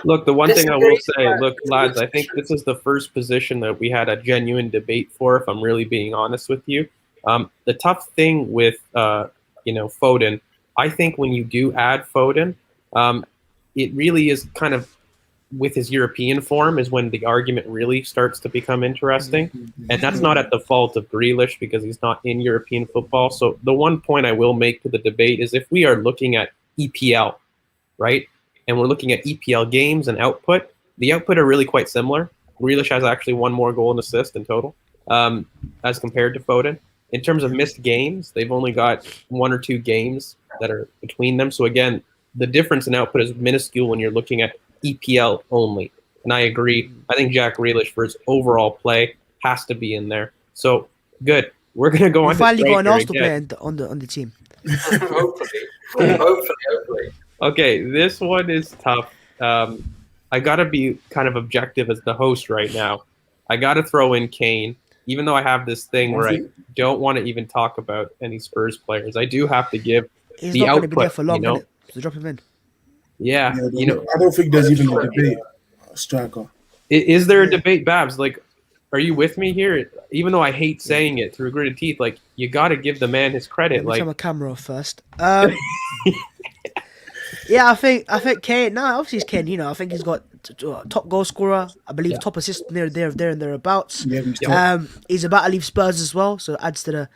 Look, the one thing I will say, lads, I think this is the first position that we had a genuine debate for, if I'm really being honest with you. The tough thing with, Foden, I think when you do add Foden, it really is kind of with his European form is when the argument really starts to become interesting. And that's not at the fault of Grealish because he's not in European football. So the one point I will make to the debate is if we are looking at EPL, right, and we're looking at EPL games and output, the output are really quite similar. Grealish has actually 1 more goal and assist in total as compared to Foden. In terms of missed games, they've only got 1 or 2 games that are between them. So again, the difference in output is minuscule when you're looking at EPL only. And I agree. I think Jack Grealish, for his overall play, has to be in there. So, good. We're going to go on to finally got an Arsenal player on the team. Hopefully. Okay, this one is tough. I got to be kind of objective as the host right now. I got to throw in Kane, even though I have this thing where I don't want to even talk about any Spurs players. I do have to give He's the not output. Going to be there for long, so drop him in. Yeah, I don't think there's even a debate. Striker. Is there a debate, Babs? Like, are you with me here? Even though I hate saying it through gritted teeth, like you got to give the man his credit. Let me turn my camera off first. Yeah, I think Kane. No, obviously he's Kane. I think he's got top goal scorer. I believe top assist near there and thereabouts. Yeah, he's about to leave Spurs as well, so it adds to the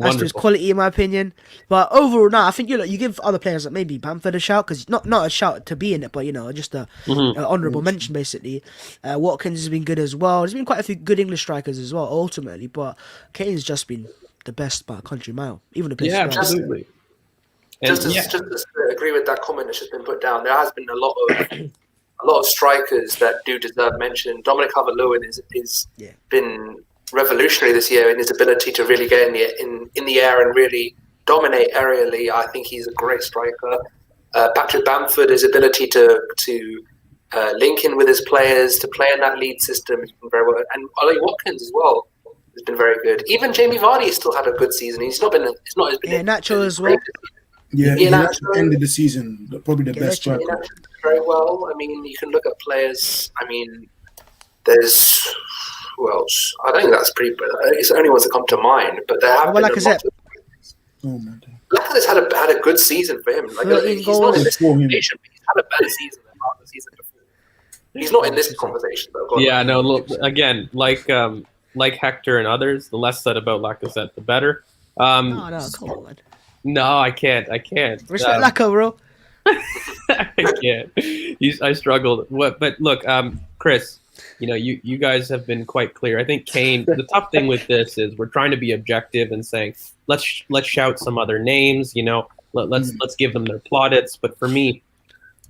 adds to his quality in my opinion. But overall, I think you give other players like maybe Bamford a shout because not a shout to be in it, but just a honourable mention basically. Watkins has been good as well. There's been quite a few good English strikers as well ultimately, but Kane's just been the best by a country mile, even the best. Yeah, absolutely. Just to agree with that comment that's just been put down, there has been a lot of strikers that do deserve mention. Dominic Calvert-Lewin is been revolutionary this year in his ability to really get in the air and really dominate aerially. I think he's a great striker. Patrick Bamford, his ability to linking with his players to play in that lead system has been very well. And Ollie Watkins as well has been very good. Even Jamie Vardy still had a good season. He's not been. It's not as been. Nacho as well. Yeah, Ian he Nacho. actually ended the season probably the best Nacho. striker. Very well. I mean, you can look at players. I mean, there's who else? I think that's pretty. It's the only ones that come to mind. But there have Well, been a lot Lacazette. of. Oh my god. Lacazette's had a good season for him. Like 13 he's goals. not in this For him. conversation, but he's had a better season than half the season before. He's not in this conversation though. Go on. Yeah, no. Look, again, like Hector and others, the less said about Lacazette, the better. No, come on, man. No, I can't. Respect Lacazette, bro. I can't. I struggled. But look, Chris, you guys have been quite clear. I think Kane. The tough thing with this is we're trying to be objective and saying let's shout some other names. Let's give them their plaudits. But for me,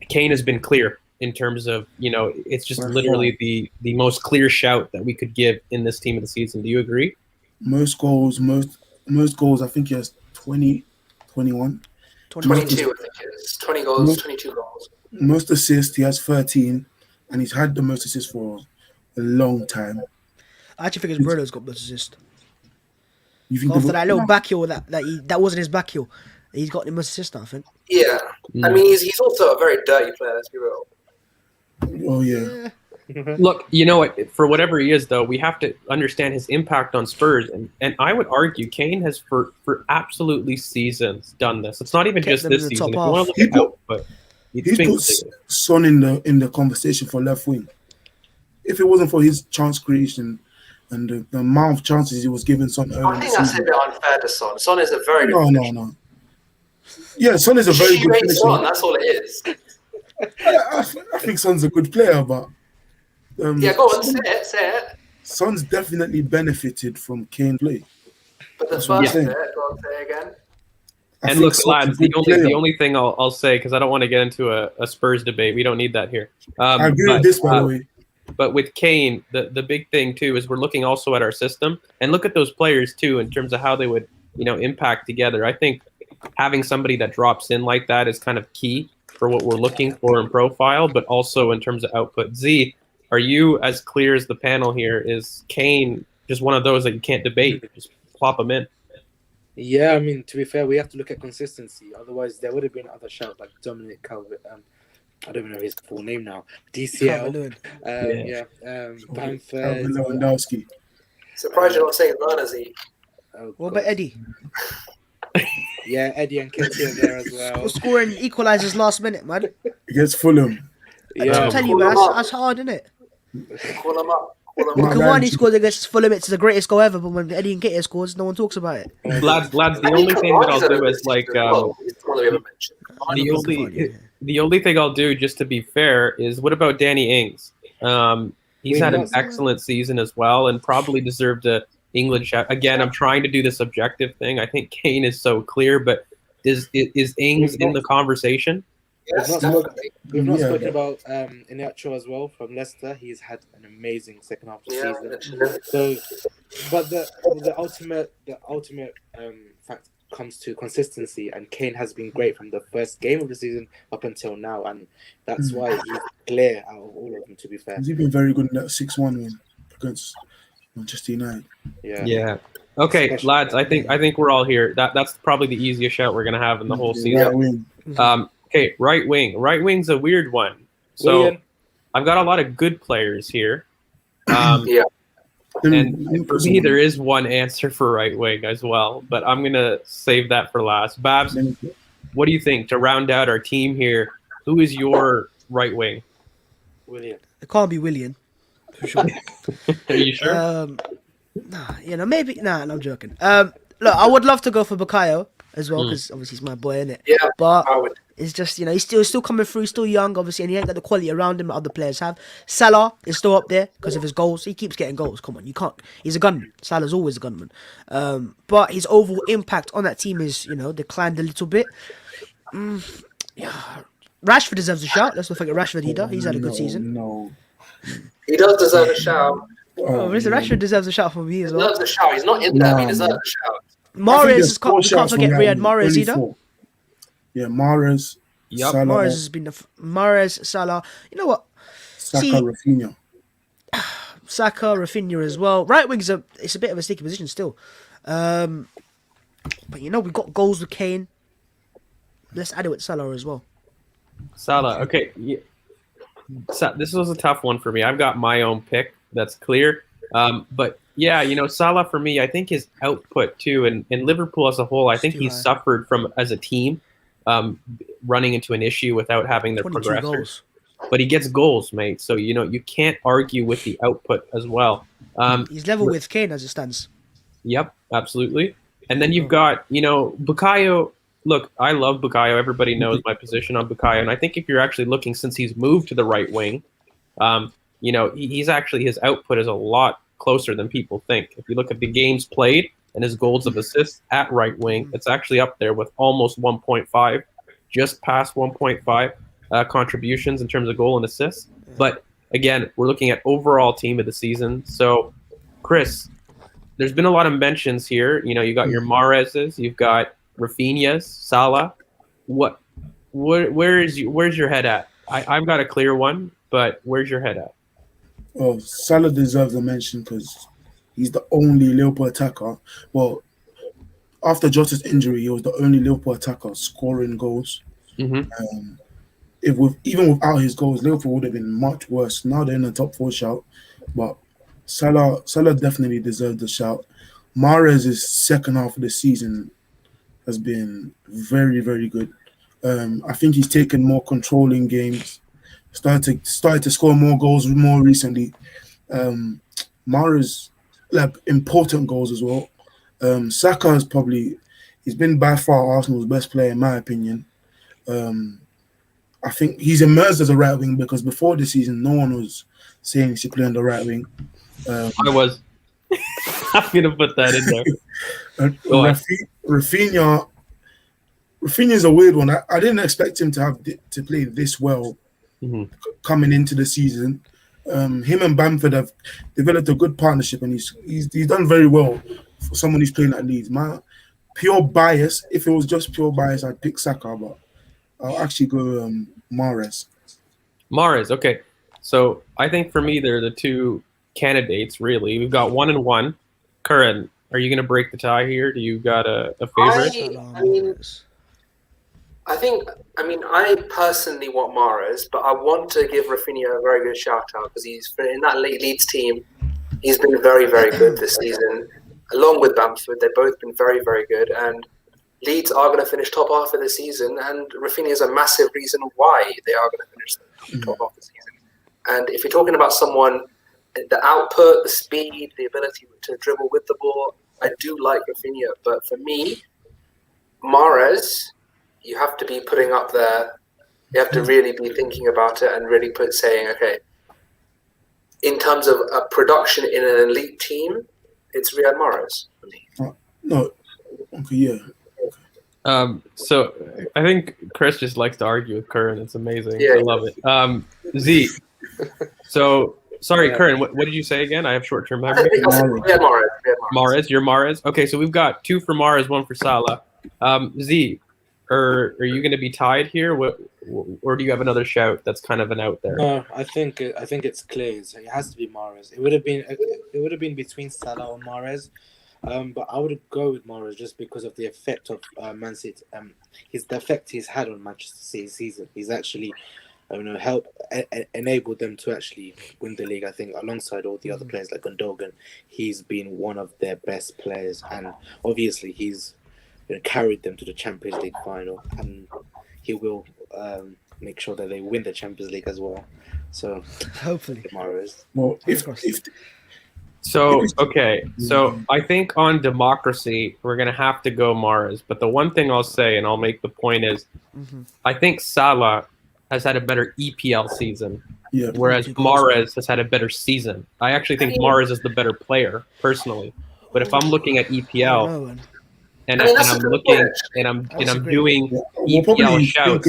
Kane has been clear in terms of it's just literally the most clear shout that we could give in this team of the season. Do you agree? Most goals. I think he has 20, 21. 22, I think it is. 20 goals, 22 goals. Most assists, he has 13, and he's had the most assists for a long time. I actually think his brother's got most assist. You think After that little back heel that wasn't his back heel. He's got the most assist now, I think. Yeah. I mean, he's also a very dirty player, let's be real. Oh yeah. Look, you know what? For whatever he is, though, we have to understand his impact on Spurs, and I would argue Kane has for absolutely seasons done this. It's not even Kept just them this in the season. If top you want to half. look at output, He's put Son in the conversation for left wing. If it wasn't for his chance creation and the amount of chances he was giving Son early I in the think that's a season. bit unfair to Son. Son is a very good finisher. No. Yeah, Son is a very She good rates Son, finisher. that's all it is. I think Son's a good player, but Yeah, go on, say it. Son's definitely benefited from Kane play. But the That's what I'm first saying. bit, go on, say it again. I And think look, Son's a lads, good the player. only thing I'll say, because I don't want to get into a Spurs debate. We don't need that here. I agree with this, by the way. But with Kane, the big thing too is we're looking also at our system and look at those players too in terms of how they would impact together. I think having somebody that drops in like that is kind of key for what we're looking for in profile, but also in terms of output. Z, are you as clear as the panel here? Is Kane just one of those that you can't debate? Just plop him in. Yeah, I mean, to be fair, we have to look at consistency. Otherwise, there would have been other shouts like Dominic Calvert. I don't even know his full name now. DCL. Bamford. Lewandowski. Surprised you're not saying Werner, Z. Oh, What God. about Eddie? Yeah, Eddie and Kenty are there as well. Scoring equalizers last minute, man. Against Fulham. Yeah, I'm telling you, man, that's hard, isn't it? Call him up. Man, Cavani scored against Fulham, it's the greatest goal ever, but when Eddie Nketiah scores, no one talks about it. Lads, the only thing that I'll do is like He's the one that we haven't mentioned. the only thing I'll do, just to be fair, is what about Danny Ings? He's had an excellent season as well, and probably deserved a England shout. Again, I'm trying to do this objective thing. I think Kane is so clear, but is Ings in the conversation? Yes, We've not definitely. We've not Yeah. spoken about Inacho as well from Leicester. He's had an amazing second half of the Yeah, season. mentioned it. So, but the ultimate fact comes to consistency, and Kane has been great from the first game of the season up until now, and that's why he's clear out of all of them. To be fair, He's been very good in that 6-1 win against Manchester United. Yeah. Okay, Especially- lads, I think we're all here. That's probably the easiest shout we're gonna have in the whole season. Right wing. Okay, right wing. Right wing's a weird one. So Willian. I've got a lot of good players here. Yeah. And for me, there is one answer for right wing as well, but I'm going to save that for last. Babs, what do you think to round out our team here? Who is your right wing? William. It can't be Willian, for sure. Are you sure? Maybe. No, I'm joking. Look, I would love to go for Bukayo as well, because obviously he's my boy, innit? Yeah, But I would. it's just, he's still coming through, still young, obviously, and he ain't got the quality around him that other players have. Salah is still up there because of his goals. He keeps getting goals. Come on, you can't. He's a gunman. Salah's always a gunman. But his overall impact on that team is, declined a little bit. Rashford deserves a shout. Let's not forget Rashford either. He's had a good season. No. He does deserve a shout. Oh, Rashford deserves a shout for me as He well. deserves a shout. He's not in there, but he deserves a shout. Mahrez, we can't forget Riyad Mahrez either. Yeah, Mahrez. Yup. Salah. Mahrez has been Mahrez, Salah. You know what? Saka, See- Rafinha. Saka, Rafinha as well. Right wing's it's a bit of a sticky position still. But we've got goals with Kane. Let's add it with Salah as well. Salah. Okay. Yeah. This was a tough one for me. I've got my own pick. That's clear. But yeah, Salah for me, I think his output too, and Liverpool as a whole, I think too he's high. suffered from as a team running into an issue without having their 22 progressors. goals. But he gets goals, mate. So you can't argue with the output as well. He's level with Kane as it stands. Yep, absolutely. And then you've got, Bukayo. Look, I love Bukayo. Everybody knows my position on Bukayo. And I think if you're actually looking, since he's moved to the right wing, he's actually, his output is a lot closer than people think. If you look at the games played and his goals of assists at right wing, it's actually up there with almost 1.5, just past 1.5 contributions in terms of goal and assists. But again, we're looking at overall team of the season. So, Chris, there's been a lot of mentions here. You got your Mahrez's, you've got Rafinha's, Salah. Where's your head at? I've got a clear one, but where's your head at? Well, Salah deserves a mention because he's the only Liverpool attacker. Well, after Jota's injury, he was the only Liverpool attacker scoring goals. Mm-hmm. Even without his goals, Liverpool would have been much worse. Now they're in the top 4 shout, but Salah definitely deserved the shout. Mahrez's second half of the season has been very, very good. I think he's taken more control in games. Started to score more goals more recently. Mahrez, important goals as well. Saka has he's been by far Arsenal's best player in my opinion. I think he's emerged as a right wing because before this season, no one was saying he should play on the right wing. I was. I'm going to put that in there. Rafinha's a weird one. I didn't expect him to play this well coming into the season. Him and Bamford have developed a good partnership, and he's done very well for someone who's playing at Leeds. My pure bias, if it was just pure bias, I'd pick Saka, but I'll actually go Mahrez. Mahrez, okay. So I think for me, they're the two candidates, really. We've got 1 and 1. Curran, are you going to break the tie here? Do you got a favorite? I personally want Mahrez, but I want to give Rafinha a very good shout out because he's been in that Leeds team. He's been very, very good this season, along with Bamford. They've both been very, very good, and Leeds are going to finish top half of the season, and Rafinha is a massive reason why they are going to finish top half of the season. And if you're talking about someone, the output, the speed, the ability to dribble with the ball, I do like Rafinha. But for me, Mahrez, you have to be putting up there. You have to really be thinking about it and really saying, okay, in terms of a production in an elite team, it's Riyad Mahrez for me. No, okay, yeah. So I think Chris just likes to argue with Curran. It's amazing. Yeah, I love it. Z. So sorry, Curran. What did you say again? I have short-term memory. Mahrez. You're Mahrez. Okay, so we've got 2 for Mahrez, 1 for Salah. Z. Are you going to be tied here? Or do you have another shout that's kind of an out there? No, I think it's clear. It has to be Mahrez. It would have been between Salah or Mahrez. But I would go with Mahrez just because of the effect of Man City. The effect he's had on Manchester City season. He's actually, enabled them to actually win the league. I think alongside all the other players like Gundogan, he's been one of their best players, and obviously he's carried them to the Champions League final, and he will make sure that they win the Champions League as well. So hopefully, Mahrez. Well, So I think on democracy, we're going to have to go Mahrez. But the one thing I'll say, and I'll make the point is, I think Salah has had a better EPL season, whereas Mahrez has had a better season. I actually think Mahrez is the better player, personally. But if I'm looking at EPL, and I'm looking and I'm doing EPL shouts,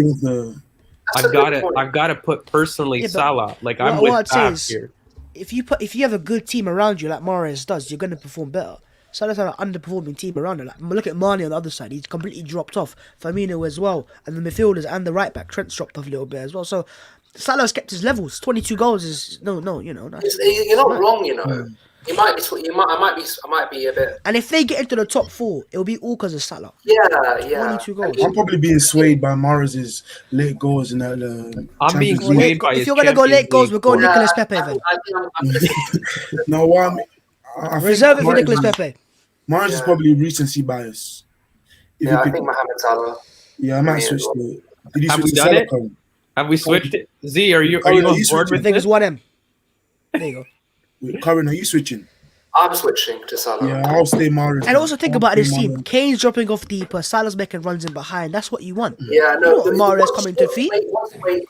I've got to put personally Salah. Like I'm with Bab here. If you have a good team around you like Mahrez does, you're going to perform better. Salah's had an underperforming team around him. Like, look at Mane on the other side; he's completely dropped off. Firmino as well, and the midfielders and the right back Trent's dropped off a little bit as well. So Salah's kept his levels. 22 goals is no. That's, You're not wrong, you know. You might be. I might be a bit. and if they get into the top 4, it'll be all because of Salah. Yeah. 22 goals. I'm probably being swayed by Mahrez's late goals in that. I'm being Champions League. swayed by If his you're gonna go Champions late goals, League we'll go form. Nicolas Pepe then. No, I think Reserve it for Mahrez Nicolas is- Pepe. Mahrez is probably recency bias. If Yeah, you I pick- think Mohamed Salah. I might me switch as well. to. Did you Have switch we to done Salah? it? Colin? Have we switched it? Z, are you Colin, on are you board switching? with I think this? it's 1M. There you go. Wait, Karen, are you switching? I'm switching to Salah. Yeah, I'll stay Mahrez. And also think I'll about this stay team. Mahrez. Kane's dropping off deeper. Salah's making runs in behind. That's what you want. Yeah, no. You don't want Mahrez coming to feet. What's Wade?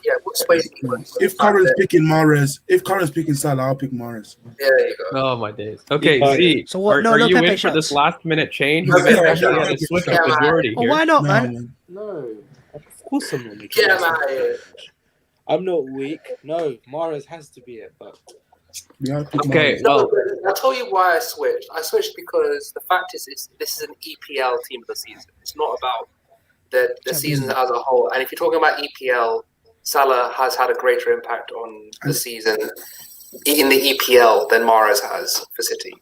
If Karen's picking Mahrez, if Karen's picking Salah, I'll pick Mahrez. There you go. Oh my days. Okay, Yeah. Z. So what- Are, no, are no you Pepe in for this shots. last minute change? No, We may Pepe actually have a shots. switch Yeah, of majority Oh, here. why not, No, man? man. No, of course I'm not Get him out of here. I'm not weak. No, Mahrez has to be it. But Yeah, I'll pick Okay, Mahrez. No, well, but I'll tell you why I switched. I switched because the fact is this is an EPL team of the season. It's not about the season as a whole. And if you're talking about EPL, Salah has had a greater impact on the season in the EPL than Mahrez has for City.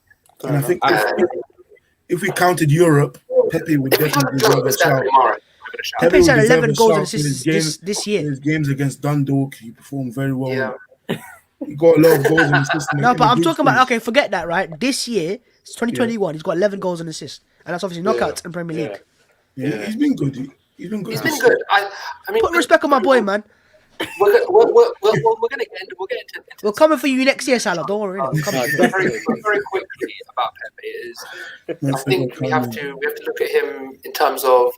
And I think And if we counted Europe, Pepe would if we definitely haven't deserve done a it's shout. definitely Mahrez. Give it a shout. Pepe Pepe's would had deserve 11 a goals and shout for his assists games- this year. His games against Dundalk, he performed very well. Yeah. He got a lot of goals and assists. No, but I'm talking about, okay. okay, forget that, right? This year, it's 2021, he's got 11 goals and assists. And that's obviously knockouts in Premier League. Yeah, he's been good. He's been good. He's been good. I mean, Put respect on my boy, man. We're gonna get into We're coming for you next year, Salah. Don't worry. innit? We're coming. No, very quickly about Pepe is I think we have to look at him in terms of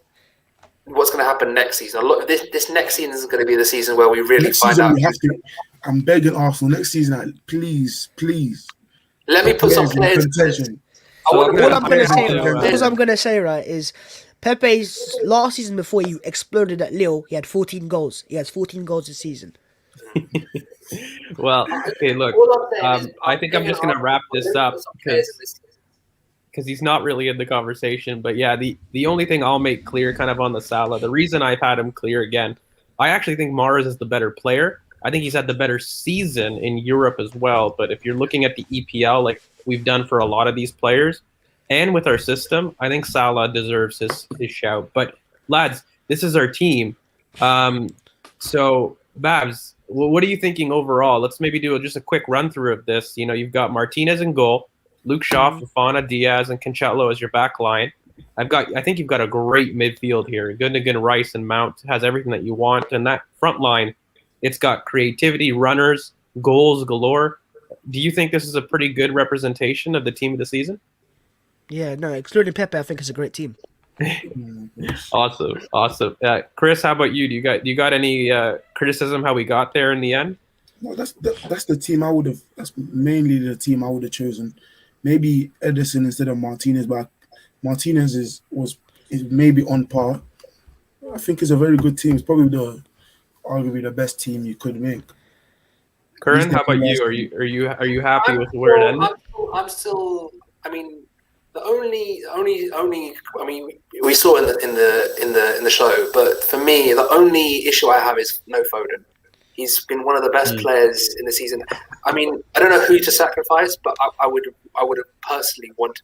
what's going to happen next season. A lot this next season is going to be the season where we really Next find season out. we have to. I'm begging Arsenal next season. Please. Let me put some in players. contention. I want All to I'm put gonna some say, players. all I'm gonna say, right, is Pepe's last season before he exploded at Lille, he had 14 goals. He has 14 goals this season. well, okay, look, All I'm saying is, I think I'm just going to wrap this up because he's not really in the conversation. But yeah, the only thing I'll make clear kind of on the Salah, the reason I've had him clear again, I actually think Mahrez is the better player. I think he's had the better season in Europe as well. But if you're looking at the EPL, like we've done for a lot of these players, and with our system, I think Salah deserves his shout. But lads, this is our team. So Babs, what are you thinking overall? Let's maybe do just a quick run through of this. You know, you've got Martinez in goal, Luke Shaw, Fofana, Diaz, and Cancelo as your back line. I think you've got a great midfield here. Gundogan, Rice, and Mount has everything that you want. And that front line, it's got creativity, runners, goals galore. Do you think this is a pretty good representation of the team of the season? Yeah, no, excluding Pepe, I think it's a great team. Awesome. Chris, how about you? Do you got any criticism how we got there in the end? No, that's the team I would have. That's mainly the team I would have chosen. Maybe Edison instead of Martinez, but Martinez is maybe on par. I think it's a very good team. It's probably arguably the best team you could make. Curran, how about you? Are you happy with where it ended? I'm still. I mean, the only. I mean, we saw in the show, but for me, the only issue I have is no Foden. He's been one of the best players in the season. I mean, I don't know who to sacrifice, but I would have personally would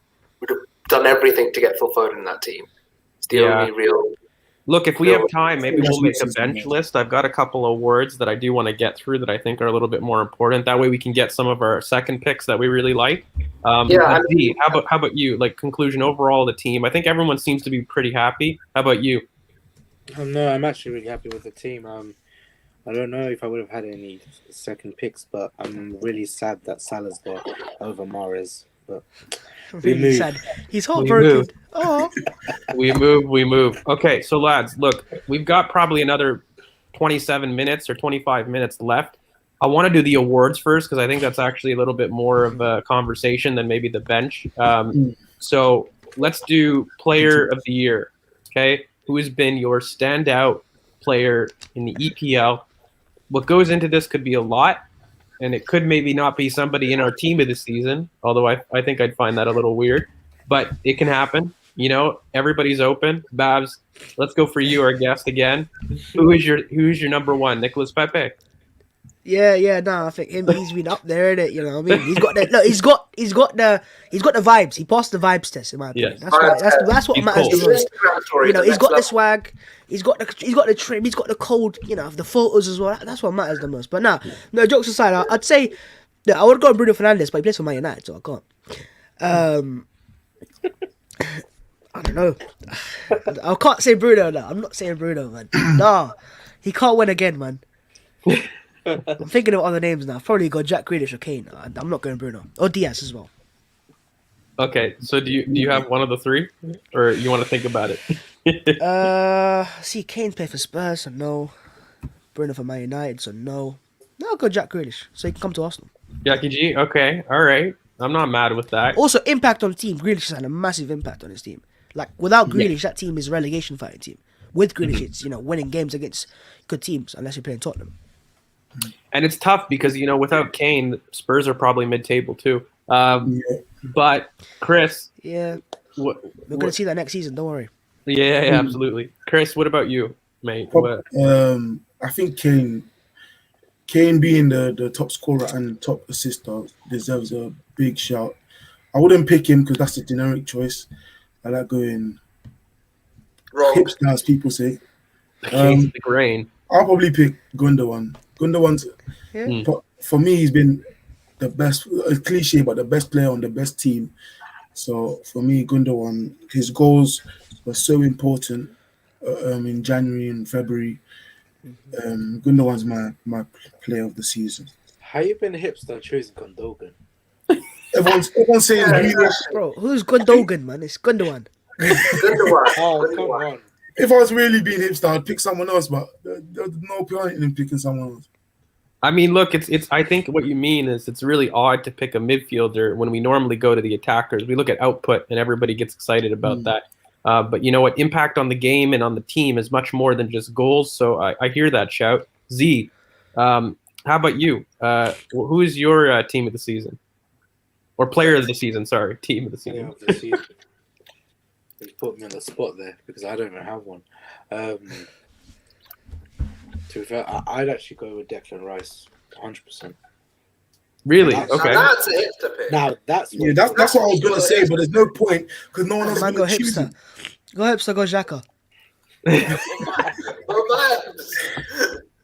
have done everything to get Phil Foden in that team. It's the only real. Look, if we have time, maybe That's we'll make a what bench it is. list. I've got a couple of words that I do want to get through that I think are a little bit more important. That way we can get some of our second picks that we really like. Z, how about you? Like conclusion overall of the team. I think everyone seems to be pretty happy. How about you? No, I'm actually really happy with the team. I don't know if I would have had any second picks, but I'm really sad that Salah's there over Mahrez. But Really move. sad. He's heartbroken. Oh, We move. Okay, so lads, look, we've got probably another 27 minutes or 25 minutes left. I want to do the awards first because I think that's actually a little bit more of a conversation than maybe the bench. So let's do player of the year. Okay, who has been your standout player in the EPL? What goes into this could be a lot, and it could maybe not be somebody in our team of the season, although I think I'd find that a little weird, but it can happen. You know, everybody's open. Babs, let's go for you, our guest again. Who's your number one? Nicolas Pepe. No, I think he's been up there, innit? You know what I mean? He's got the look. He's got the vibes. He passed the vibes test, in my opinion. Yes. That's what He's matters cold. the most. You know, He's he's got the swag. He's got the trim. He's got the cold. You know, the photos as well. That's what matters the most. But no, jokes aside, I'd say that I would go on Bruno Fernandes, but he plays for Man United, so I can't. I don't know. I can't say Bruno. No, I'm not saying Bruno, man. Nah, he can't win again, man. I'm thinking of other names now. I've probably got Jack Grealish or Kane. I'm not going Bruno or Diaz as well. Okay, so do you have one of the three, or you want to think about it? See, Kane's play for Spurs, so no. Bruno for Man United, so no. No, I'll go Jack Grealish, so he can come to Arsenal. Jackie G. Okay, all right. I'm not mad with that. Also, impact on the team. Grealish has had a massive impact on his team. Like without Grealish, that team is a relegation fighting team. With Grealish, it's winning games against good teams, unless you're playing Tottenham. And it's tough because without Kane, Spurs are probably mid-table too. But Chris, we're gonna see that next season. Don't worry. Yeah, absolutely. Chris, what about you, mate? I think Kane being the top scorer and top assister deserves a big shout. I wouldn't pick him because that's a generic choice. I like going hipster, as people say. Kane's the grain. I'll probably pick Gundogan. Gundogan's for me, he's been the best. A cliche, but the best player on the best team. So for me, Gundogan, his goals were so important in January and February. Gundogan's my player of the season. How you been a hipster choosing Gundogan? Everyone's saying Grealish. Bro, who's Gundogan, man? It's Gundogan. Oh, come on. If I was really being hipster, I'd pick someone else, but there's no point in picking someone else. I mean, look, it's. I think what you mean is it's really odd to pick a midfielder when we normally go to the attackers. We look at output, and everybody gets excited about that. But you know what? Impact on the game and on the team is much more than just goals. So I hear that shout. Z, how about you? Who is your team of the season? Or player of the season, sorry. Team of the season. Player of the season. You put me on the spot there because I don't even have one. To be fair, I'd actually go with Declan Rice, 100%. Really? Now Okay. Now that's a hipster pick. Now that's That's what I was gonna say, but there's no point because no one else Man, is go gonna choose hipster. him. Go hipster, go Xhaka.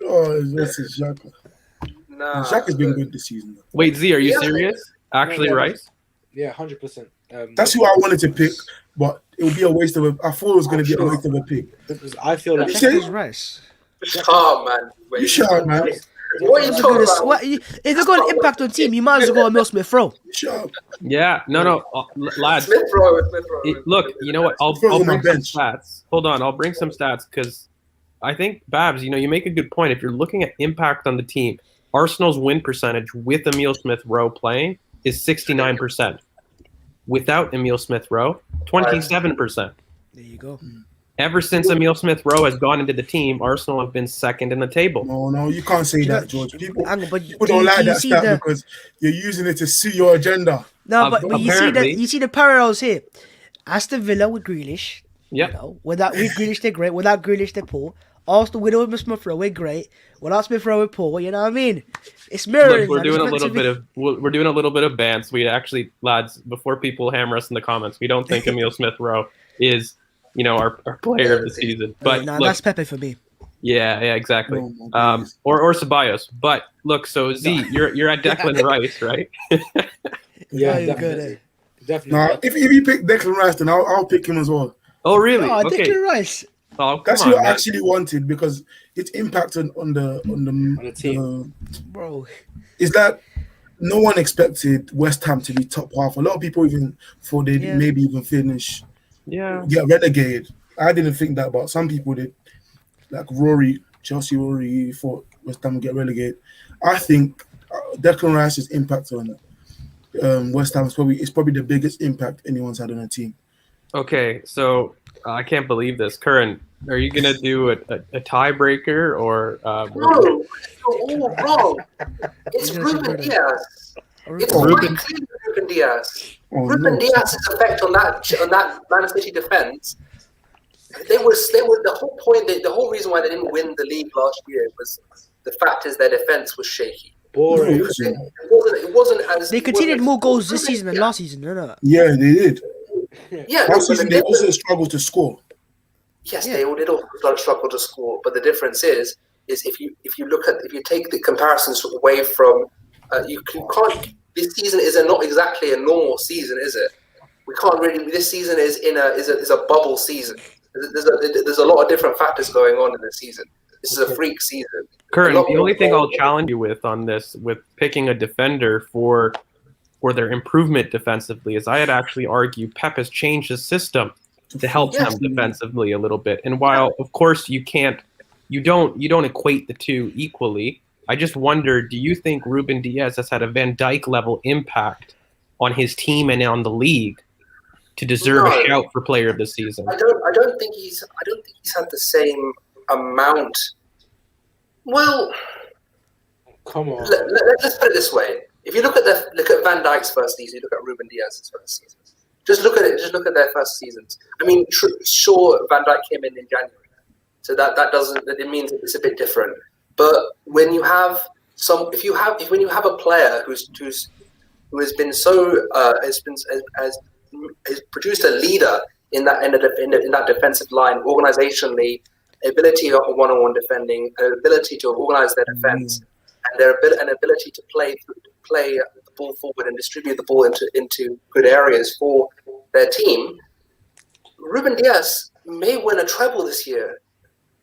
Oh, This is Xhaka. Nah. Xhaka's been good this season, though. Wait, Z, are you serious? Actually, Yeah. Rice? Yeah, 100%. That's who I wanted to pick, but it would be a waste of I thought it was going to be a waste of a pick. because I feel like You say- Xhaka's Rice. Oh, man. Wait. You shut up, man. What are you talking about? If you're going to impact on team, you might as well go on Emil Smith Rowe. Shut up. Yeah. No. Lads. Smith Rowe. Look, you know what? I'll Throw him on bring my some bench. stats. Hold on. I'll bring some stats because I think, Babs, you make a good point. If you're looking at impact on the team, Arsenal's win percentage with Emil Smith Rowe playing is 69%. Without Emil Smith Rowe, 27%. There you go. Ever since Emil Smith Rowe has gone into the team, Arsenal have been second in the table. No, you can't say You know- that, George. People But don't like you that see stat because you're using it to suit your agenda. No, but Apparently. you see the parallels here. Aston Villa with Grealish. Yep. You know, with Grealish they're great. Without Grealish they're poor. Arsenal with Smith Rowe we're great. Without Smith Rowe we're poor. You know what I mean? It's mirroring. Look, we're man. doing It's a meant little to be- we're doing a little bit of bants. We actually, lads, before people hammer us in the comments, we don't think Emil Smith Rowe is, our player of the season. But Nah, look, that's Pepe for me. yeah, exactly. Oh, my goodness. Or Ceballos. But look, so Z, you're at Declan Rice, right? yeah, you're good, definitely. Now, if you pick Declan Rice, then I'll pick him as well. Oh, really? Oh, Okay. Declan Rice. Oh, come That's on, who I man. actually wanted because its impact on the team. Bro. is that no one expected West Ham to be top half. A lot of people even thought they'd maybe even finish, get relegated. I didn't think that, but some people did. Like Chelsea Rory thought West Ham would get relegated. I think Declan Rice's impact on West Ham is probably the biggest impact anyone's had on a team. Okay, so I can't believe this. Curran, are you gonna do a tiebreaker or? No, you're all wrong. It's You're gonna say Ruben Bruno. Diaz. It's Oh, quite clear Ruben Diaz. Oh, Ruben no. Diaz's effect on that Man City defense they were the whole point. The whole reason why they didn't win the league last year was the fact is their defense was shaky. Boring. It wasn't as They conceded more goals this season than last season, no? Yeah, they did. Yeah, Last season they also struggled to score. Yes, they did also struggle to score, but the difference is if you take the comparisons away from you can't. This season is not exactly a normal season, is it? We can't really. This season is a bubble season. There's a lot of different factors going on in the season. This is a freak season. Curran, the only thing I'll challenge you with on this, with picking a defender for their improvement defensively, is I had actually argued Pep has changed his system to help them defensively a little bit. And while of course you don't equate the two equally, I just wonder, do you think Ruben Diaz has had a Van Dijk level impact on his team and on the league to deserve a shout for player of the season? I don't think he's had the same amount. Well, come on. Let's put it this way: if you look at Van Dijk's first season, you look at Ruben Diaz's first season. Just look at it. Just look at their first seasons. I mean, sure, Van Dijk came in January, so it means it's a bit different. But when you have when you have a player who has been so has produced a leader in that defensive line, organizationally, ability of one-on-one defending, ability to organize their defense, and their ability to play the ball forward and distribute the ball into good areas for their team. Ruben Diaz may win a treble this year.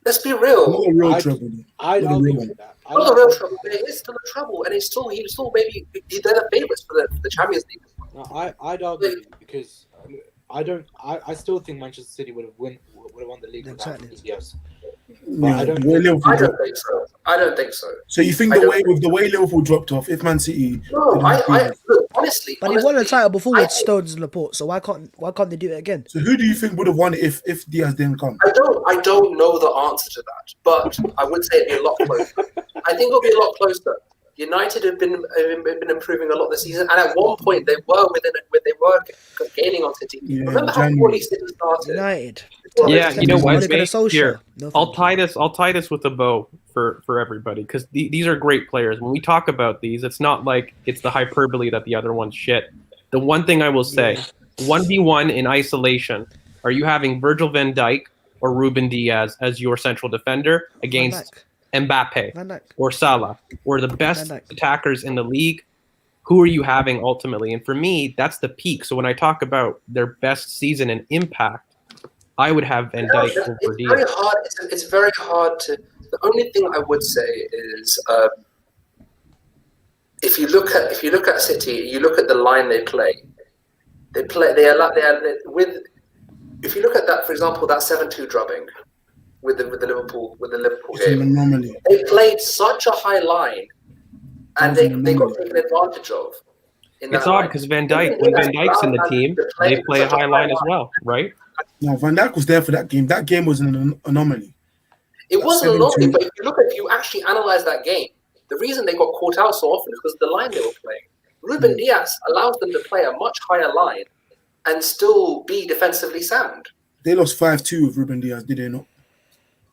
Let's be real. Not a real trouble. I'd argue with that. Not a real trouble. It is still a trouble, and he still maybe they're the favorites for the Champions League. No, I'd argue because I still think Manchester City would have won the league without Diaz. Yeah, I don't think so. I don't think so. So you think the way Liverpool dropped off, if Man City? No, look, honestly. But they won a title before with Stones and Laporte, so why can't they do it again? So who do you think would have won it if Diaz didn't come? I don't know the answer to that, but I would say it'd be a lot closer. I think it'll be a lot closer. United have been improving a lot this season, and at one point they were gaining on City. Yeah, remember how poorly City started? United. Yeah, you know what? Here, No, I'll tie this with a bow for everybody, because these are great players. When we talk about these, it's not like it's the hyperbole that the other one's shit. The one thing I will say, 1v1 in isolation, are you having Virgil van Dijk or Ruben Diaz as your central defender against Mbappe or Salah or the best attackers in the league? Who are you having ultimately? And for me, that's the peak. So when I talk about their best season and impact, I would have Van Dijk over Diaz. Very hard. It's very hard to. The only thing I would say is, if you look at City, you look at the line they play. If you look at that, for example, that 7-2 drubbing with the Liverpool game, they played such a high line, and they got taken advantage of. It's odd because when Van Dijk's in the team, they play a high line as well, right? No, Van Dijk was there for that game. That game was an anomaly. It wasn't an anomaly, but if you actually analyze that game, the reason they got caught out so often is because of the line they were playing. Ruben Diaz allows them to play a much higher line and still be defensively sound. They lost 5-2 with Ruben Diaz, did they not?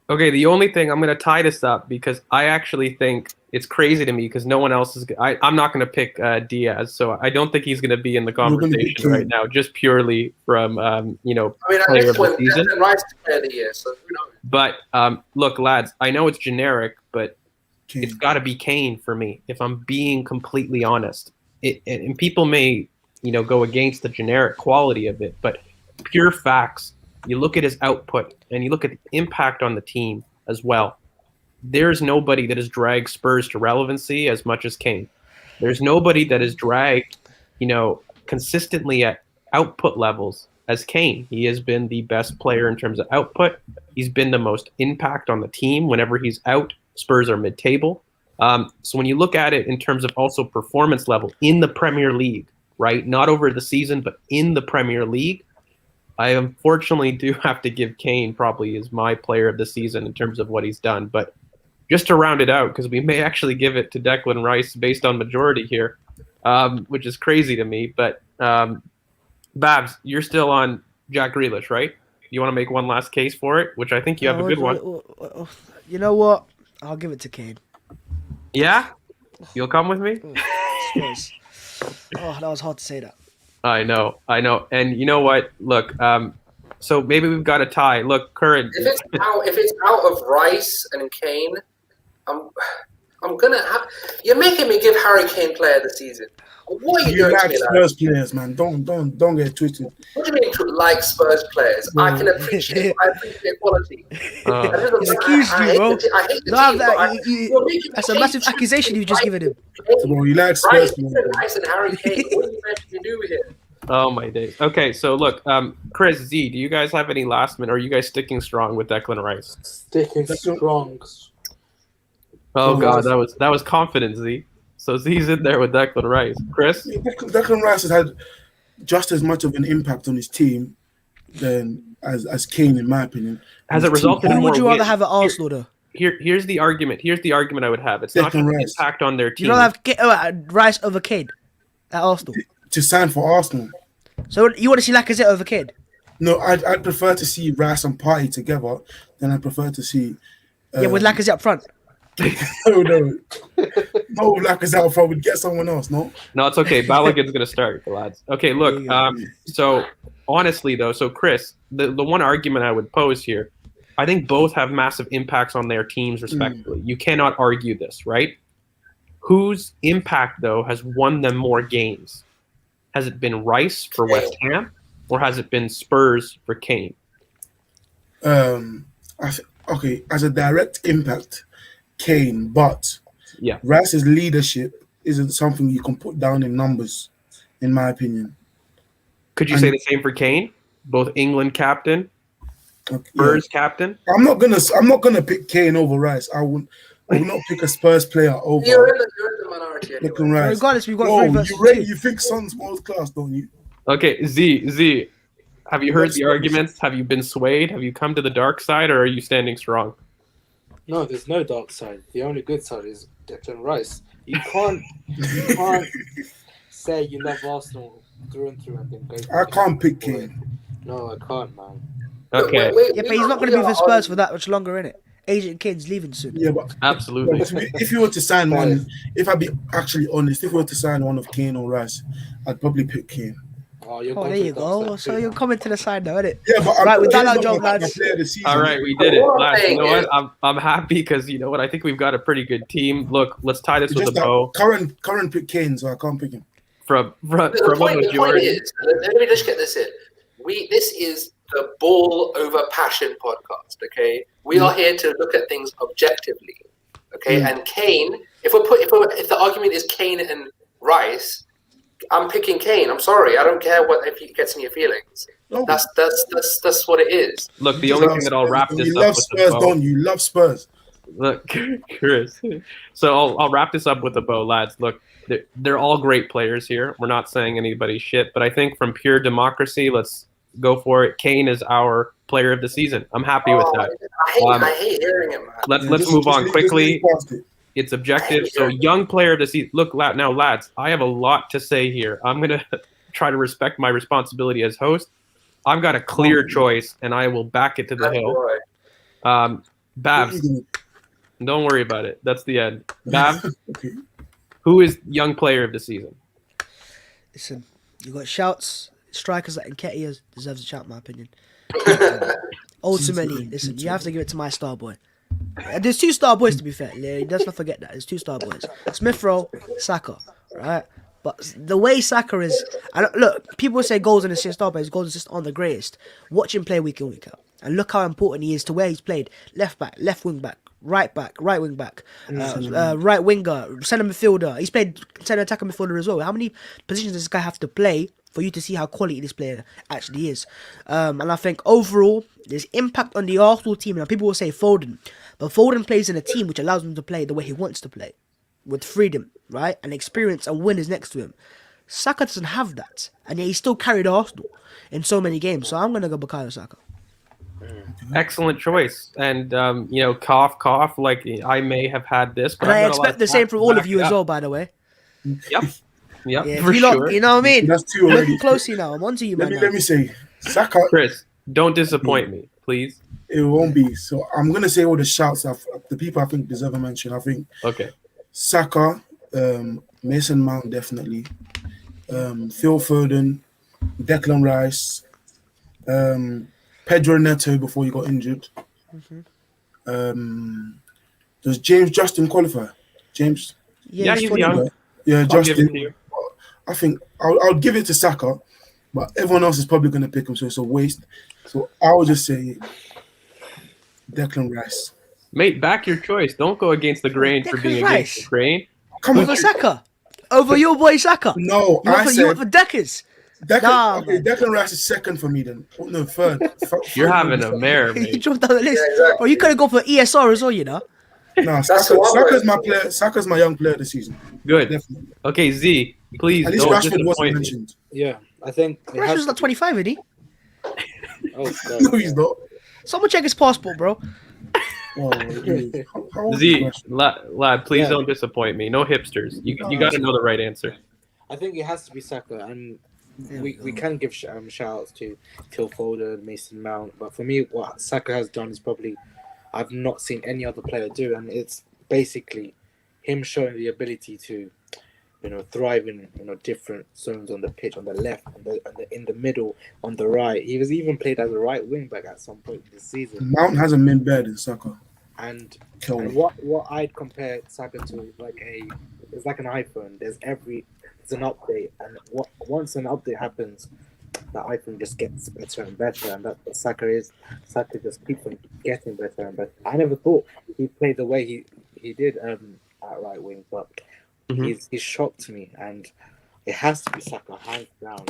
Okay, the only thing, I'm going to tie this up because I actually think it's crazy to me because no one else is. I'm not going to pick Diaz, so I don't think he's going to be in the conversation right now, just purely from player of the season. Player of the year, so who knows? But look, lads, I know it's generic, but it's got to be Kane for me. If I'm being completely honest, and people may go against the generic quality of it, but pure facts. You look at his output and you look at the impact on the team as well. There's nobody that has dragged Spurs to relevancy as much as Kane. There's nobody that has dragged, consistently at output levels as Kane. He has been the best player in terms of output. He's been the most impact on the team. Whenever he's out, Spurs are mid-table. So when you look at it in terms of also performance level in the Premier League, right? Not over the season, but in the Premier League, I unfortunately do have to give Kane probably as my player of the season in terms of what he's done. But just to round it out, because we may actually give it to Declan Rice based on majority here, which is crazy to me. But Babs, you're still on Jack Grealish, right? You want to make one last case for it, which I think you have a good one. You know what? I'll give it to Kane. Yeah? You'll come with me? Spurs. Oh, that was hard to say that. I know. And you know what? Look, so maybe we've got a tie. Look, current. If it's out of Rice and Kane, I'm gonna have. You're making me give Harry Kane Player of the Season. What are you doing to me, Spurs players, man. Don't get twisted. What do you mean like Spurs players? I can appreciate quality. He's accused you, bro. I hate the team, that's a massive accusation you've just given him. Bro, you like Spurs players. Rice and Harry Kane. What are you meant to do here? Oh my days. Okay, so look, Chris, Z, do you guys have any last minute? Or are you guys sticking strong with Declan Rice? Sticking strong. Oh God, that was confidence, Z. So Z's in there with Declan Rice. Chris? Declan Rice has had just as much of an impact on his team than as Kane, in my opinion. Has it resulted in Who more would you rather wins? have at Arsenal, though? Here's the argument. Here's the argument I would have. It's not just Declan the Rice. impact on their team. You don't have Rice over Kane at Arsenal. To sign for Arsenal. So you want to see Lacazette over Kane? No, I'd prefer to see Rice and Partey together than I prefer to see. With Lacazette up front. No, Lacazette up front would get someone else. No, it's okay. Balogun's gonna start, lads. Okay, look. So honestly, though, so Chris, the one argument I would pose here, I think both have massive impacts on their teams respectively. You cannot argue this, right? Whose impact though has won them more games? Has it been Rice for West Ham, or has it been Spurs for Kane? Okay, as a direct impact, Kane, but Yeah. Rice's leadership isn't something you can put down in numbers, in my opinion. Could you say the same for Kane? Both England captain, Spurs captain. I'm not gonna pick Kane over Rice. I would not pick a Spurs player over. You're in the minority. Declan Rice. Regardless, we've got 3 versus 2. You think Son's most class, don't you? Okay, Z. Have you heard the arguments? Have you been swayed? Have you come to the dark side, or are you standing strong? No, there's no dark side. The only good side is Declan Rice. You can't say you love Arsenal through and through and then go. I can't pick Kane. No, I can't, man. Okay. Yeah, but he's not going to be for Spurs for that much longer, innit? Agent Kane's leaving soon. Yeah, but Absolutely. if you were to sign one, if I be actually honest, if we were to sign one of Kane or Rice, I'd probably pick Kane. Oh, there you go. So you're coming to the side now, innit? Yeah, but Right, with that our job, lads. All right, we did it. Lads, you know what? I'm happy because you know what? I think we've got a pretty good team. Look, let's tie this with a bow. Current pick Kane, so I can't pick him. From The a point majority. is, let me just get this in. This is the ball over passion podcast. Okay, we are here to look at things objectively. Okay, and Kane. If the argument is Kane and Rice, I'm picking Kane. I'm sorry, I don't care if he gets in your feelings. No. That's what it is. Look, the only thing that I'll wrap this you up love with Spurs, a bow. don't you? You love Spurs. Look, Chris. So I'll wrap this up with a bow, lads. Look, they're all great players here. We're not saying anybody's shit, but I think from pure democracy, let's go for it. Kane is our player of the season. I'm happy with that. I hate hearing it, man. Let's move on quickly. Just past it. It's objective. So young player of the season. Look, now, lads, I have a lot to say here. I'm going to try to respect my responsibility as host. I've got a clear choice, and I will back it to the hill. Babs, don't worry about it. That's the end. Babs, who is young player of the season? Listen, you got shouts. Strikers like Nketiah deserves a shout, in my opinion. Ultimately, listen, you have to give it to my star boy. There's 2 star boys, to be fair. Let's not forget that. There's 2 star boys. Smith Rowe, Saka, right? But the way Saka is... look, people say goals and assists are, but his goals and assists aren't the greatest. Watch him play week in, week out. And look how important he is to where he's played. Left back, left wing back, right wing back, right winger, centre midfielder. He's played centre attacker midfielder as well. How many positions does this guy have to play for you to see how quality this player actually is? And I think overall, there's impact on the Arsenal team. Now, people will say Foden, but Foden plays in a team which allows him to play the way he wants to play, with freedom, right, and experience and winners next to him. Saka doesn't have that, and yet he still carried Arsenal in so many games. So I'm gonna go Bukayo Saka. Excellent choice. And cough. Like I may have had this, but And I expect the same from all of you as well. By the way. Yep. Yeah, For sure. you know what I mean? That's 2 Look already. closely now. I'm onto you, man. Let me say, Saka. Chris, Don't disappoint me, please. It won't be. So I'm gonna say all the shouts of the people I think deserve a mention. I think Okay. Saka, Mason Mount definitely, Phil Foden, Declan Rice, Pedro Neto before he got injured. Does James Justin qualify? James, Yeah, he's he's 20. young. yeah, I'll give it Justin. to you. I think I'll give it to Saka, but everyone else is probably gonna pick him, so it's a waste. So I'll just say Declan Rice. Mate, back your choice. Don't go against the grain for Declan being Rice. against the grain. Come on, Over Saka. Over your boy Saka. no, You I went for, you said went for Deckers. Declan. Nah, Okay, man. Declan Rice is second for me then. Oh, no, third. You're Third having would a be mare, You mate. dropped down the list. Yeah, exactly. Bro, you could have gone for ESR as well, you know. No, That's the one Saka's way. my player. Saka's my young player this season. Good. Definitely. Okay, Z, please At least don't Rashford wasn't disappoint me. mentioned. Yeah, I think it Rashford's has like to 25, isn't he? be- Oh, God. No, he's not. Someone check his passport, bro. Oh, dude. How old is Z, Rashford? lad, please Yeah. don't disappoint me. No hipsters. You got to know the right answer. I think it has to be Saka, and Yeah, we can give shout outs to Phil Foden, Mason Mount, but for me, what Saka has done is probably I've not seen any other player do, and it's basically him showing the ability to, thrive in different zones on the pitch, on the left, in the middle, on the right. He was even played as a right wing back at some point this season, Mount hasn't been better than Saka. and Kelly. And what I'd compare Saka to is it's like an iPhone. There's an update, and once an update happens, the iPhone just gets better and better, and that's what Saka is. Saka just keeps on getting better and better. I never thought he played the way he did at right wing, but Mhm. he's shocked me, and it has to be Saka, hands down,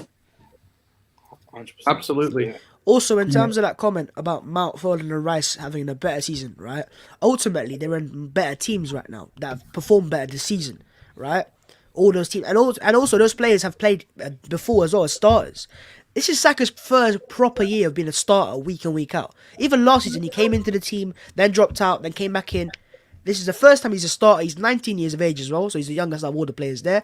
100%. Absolutely. Yeah. Also, in terms of that comment about Mount Foden and Rice having a better season, right? Ultimately, they're in better teams right now that have performed better this season, right? All those teams, and also those players have played before as well as starters. This is Saka's first proper year of being a starter week in, week out. Even last season, he came into the team, then dropped out, then came back in. This is the first time he's a starter. He's 19 years of age as well, so he's the youngest of all the players there.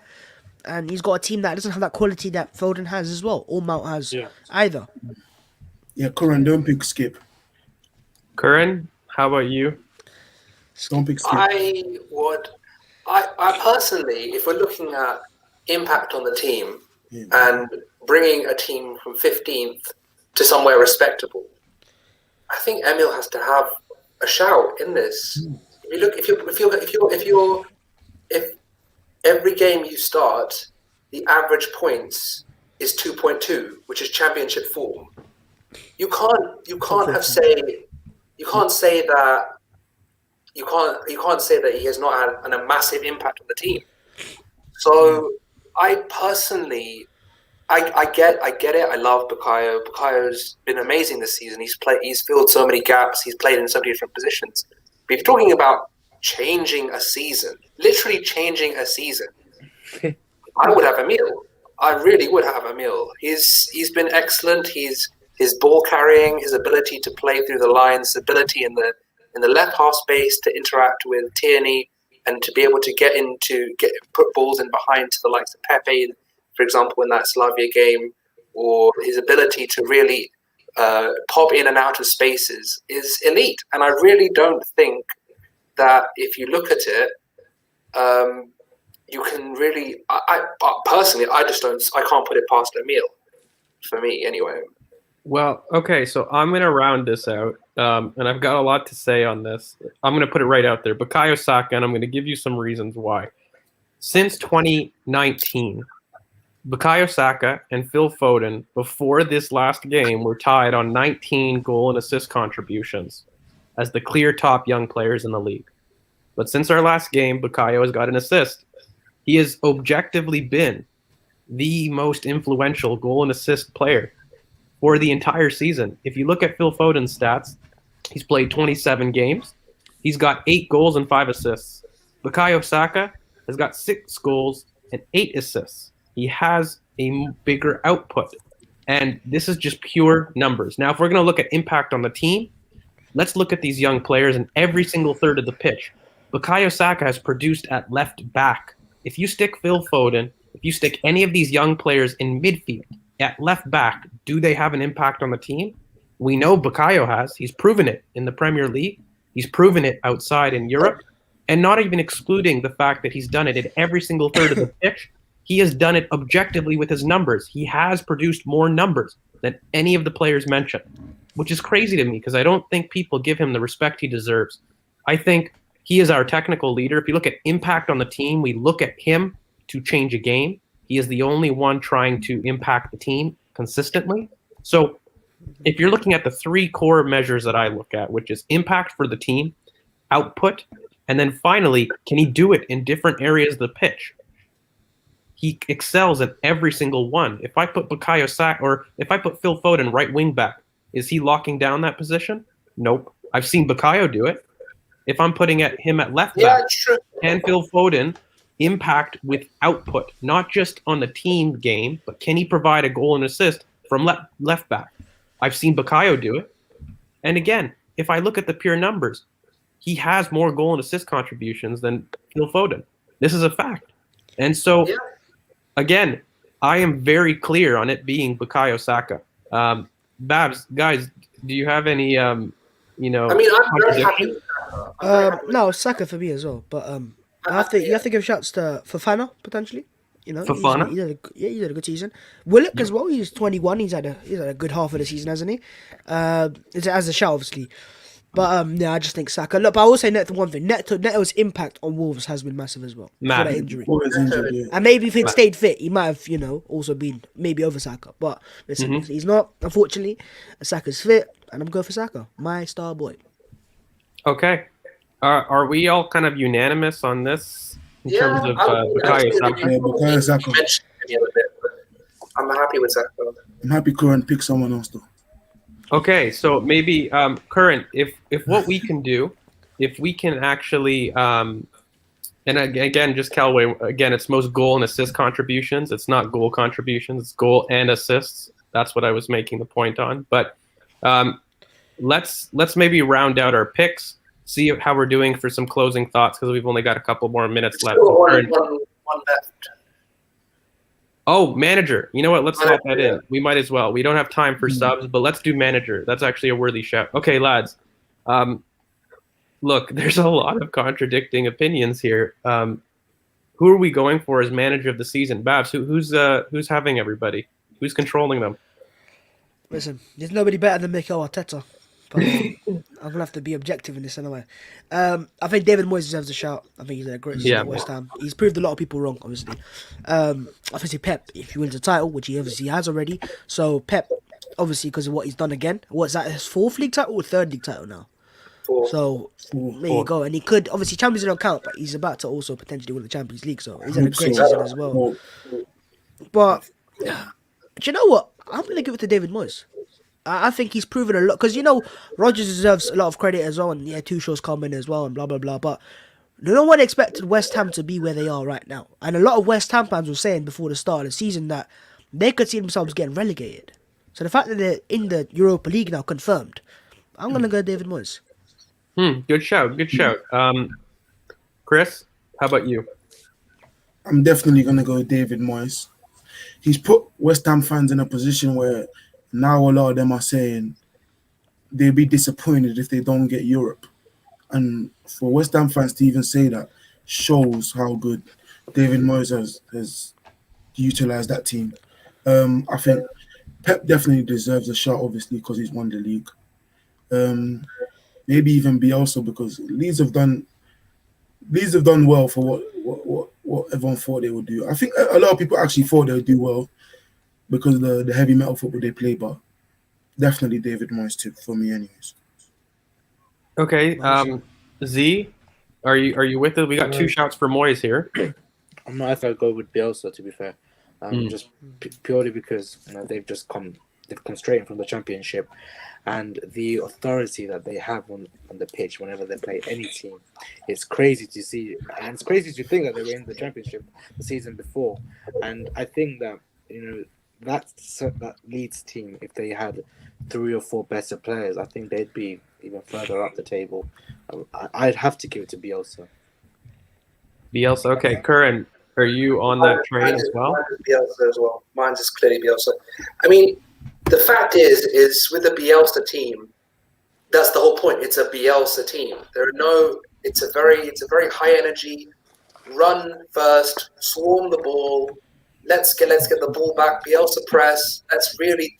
And he's got a team that doesn't have that quality that Foden has as well, or Mount has either. Yeah, Curran, don't pick Skip. Curran, how about you? Don't pick Skip. I personally, if we're looking at impact on the team Yeah. and bringing a team from 15th to somewhere respectable, I think Emil has to have a shout in this. If you look, if every game you start, the average points is 2.2, which is championship form. You can't say that he has not had a massive impact on the team. So I personally, I get it. I love Bukayo. Bukayo's been amazing this season. He's filled so many gaps. He's played in so many different positions. But if you're talking about changing a season, literally changing a season, I would have Emil. I really would have Emil. He's been excellent. His ball carrying, his ability to play through the lines, his ability in the left half space to interact with Tierney and to be able to put balls in behind to the likes of Pepe, for example, in that Slavia game, or his ability to really pop in and out of spaces is elite. And I really don't think that if you look at it, you can really. Personally, I can't put it past Emil. For me, anyway. Well, okay, so I'm going to round this out, and I've got a lot to say on this. I'm going to put it right out there. Bukayo Saka, and I'm going to give you some reasons why. Since 2019, Bukayo Saka and Phil Foden, before this last game, were tied on 19 goal and assist contributions as the clear top young players in the league. But since our last game, Bukayo has got an assist. He has objectively been the most influential goal and assist player for the entire season. If you look at Phil Foden's stats, he's played 27 games. He's got 8 goals and 5 assists. Bukayo Saka has got 6 goals and 8 assists. He has a bigger output. And this is just pure numbers. Now, if we're going to look at impact on the team, let's look at these young players in every single third of the pitch. Bukayo Saka has produced at left back. If you stick Phil Foden, if you stick any of these young players in midfield, at left back, do they have an impact on the team? We know Bukayo has. He's proven it in the Premier League. He's proven it outside in Europe. And not even excluding the fact that he's done it in every single third of the pitch, he has done it objectively with his numbers. He has produced more numbers than any of the players mentioned, which is crazy to me because I don't think people give him the respect he deserves. I think he is our technical leader. If you look at impact on the team, we look at him to change a game. He is the only one trying to impact the team consistently. So if you're looking at the three core measures that I look at, which is impact for the team, output, and then finally, can he do it in different areas of the pitch? He excels at every single one. If I put Bukayo Saka or if I put Phil Foden right wing back, is he locking down that position? Nope. I've seen Bukayo do it. If I'm putting him at left back, can Phil Foden impact with output, not just on the team game, but can he provide a goal and assist from left back? I've seen Bukayo do it. And again, if I look at the pure numbers, he has more goal and assist contributions than Phil Foden. This is a fact. And so, again, I am very clear on it being Bukayo Saka. Babs, guys, do you have any, I'm very happy with Saka. No, Saka for me as well. But you have to give shouts to Fofana potentially. You know, Fofana? He's had a good season. Willock as well. He's 21. He's had a good half of the season, hasn't he? It's as a shout, obviously. But I just think Saka. Look, but I will say one thing. Neto's impact on Wolves has been massive as well. For that injury. Injured, yeah. And maybe if he'd stayed fit, he might have, also been maybe over Saka. But listen, he's not. Unfortunately, Saka's fit, and I'm going for Saka, my star boy. Okay. Are we all kind of unanimous on this in terms of Bukayo Saka? Yeah, Bukayo Saka. Mentioned him a little bit, but I'm happy with Saka. I'm happy Curran pick someone else though. Okay, so maybe Current, if what we can do, if we can actually, and again, just Calway, again, it's most goal and assist contributions. It's not goal contributions, it's goal and assists. That's what I was making the point on. But let's maybe round out our picks, see how we're doing for some closing thoughts because we've only got a couple more minutes left. One left. Oh, manager. You know what? Let's slot that in. We might as well. We don't have time for subs, but let's do manager. That's actually a worthy shout. Okay, lads. Look, there's a lot of contradicting opinions here. Who are we going for as manager of the season? Babs, who's having everybody? Who's controlling them? Listen, there's nobody better than Mikel Arteta. But I'm going to have to be objective in this anyway. I think David Moyes deserves a shout. I think he's had a great season at West Ham. He's proved a lot of people wrong, obviously. Obviously, Pep, if he wins a title, which he obviously has already. So, Pep, obviously, because of what he's done again. What's that, his fourth league title or third league title now? So, there you go. And he could, obviously, Champions League don't count, but he's about to also potentially win the Champions League. So, he's had a great season as well. But, do you know what? I'm going to give it to David Moyes. I think he's proven a lot because Rodgers deserves a lot of credit as well, and Tuchel's coming as well, and blah blah blah. But no one expected West Ham to be where they are right now, and a lot of West Ham fans were saying before the start of the season that they could see themselves getting relegated. So the fact that they're in the Europa League now confirmed, I'm gonna go David Moyes. Good shout. Chris, how about you? I'm definitely gonna go David Moyes. He's put West Ham fans in a position where now a lot of them are saying they'll be disappointed if they don't get Europe. And for West Ham fans to even say that shows how good David Moyes has utilised that team. I think Pep definitely deserves a shot, obviously, because he's won the league. Maybe even Bielsa, because Leeds have done well for what everyone thought they would do. I think a lot of people actually thought they would do well because of the heavy metal football they play, but definitely David Moyes too for me, anyways. Okay, Z, are you with it? We got two shouts for Moyes here. I'm not if I go with Bielsa, to be fair. Just purely because they've come straight in from the Championship, and the authority that they have on the pitch whenever they play any team, it's crazy to see, and it's crazy to think that they were in the Championship the season before. And I think that that Leeds team, if they had 3 or 4 better players, I think they'd be even further up the table. I'd have to give it to Bielsa. Bielsa, okay. Curran, are you on that train as well? Mine's Bielsa as well. Mine's just clearly Bielsa. I mean, the fact is with the Bielsa team, that's the whole point. It's a Bielsa team. It's a very high energy, run first, swarm the ball. Let's get the ball back. Bielsa press. Let's really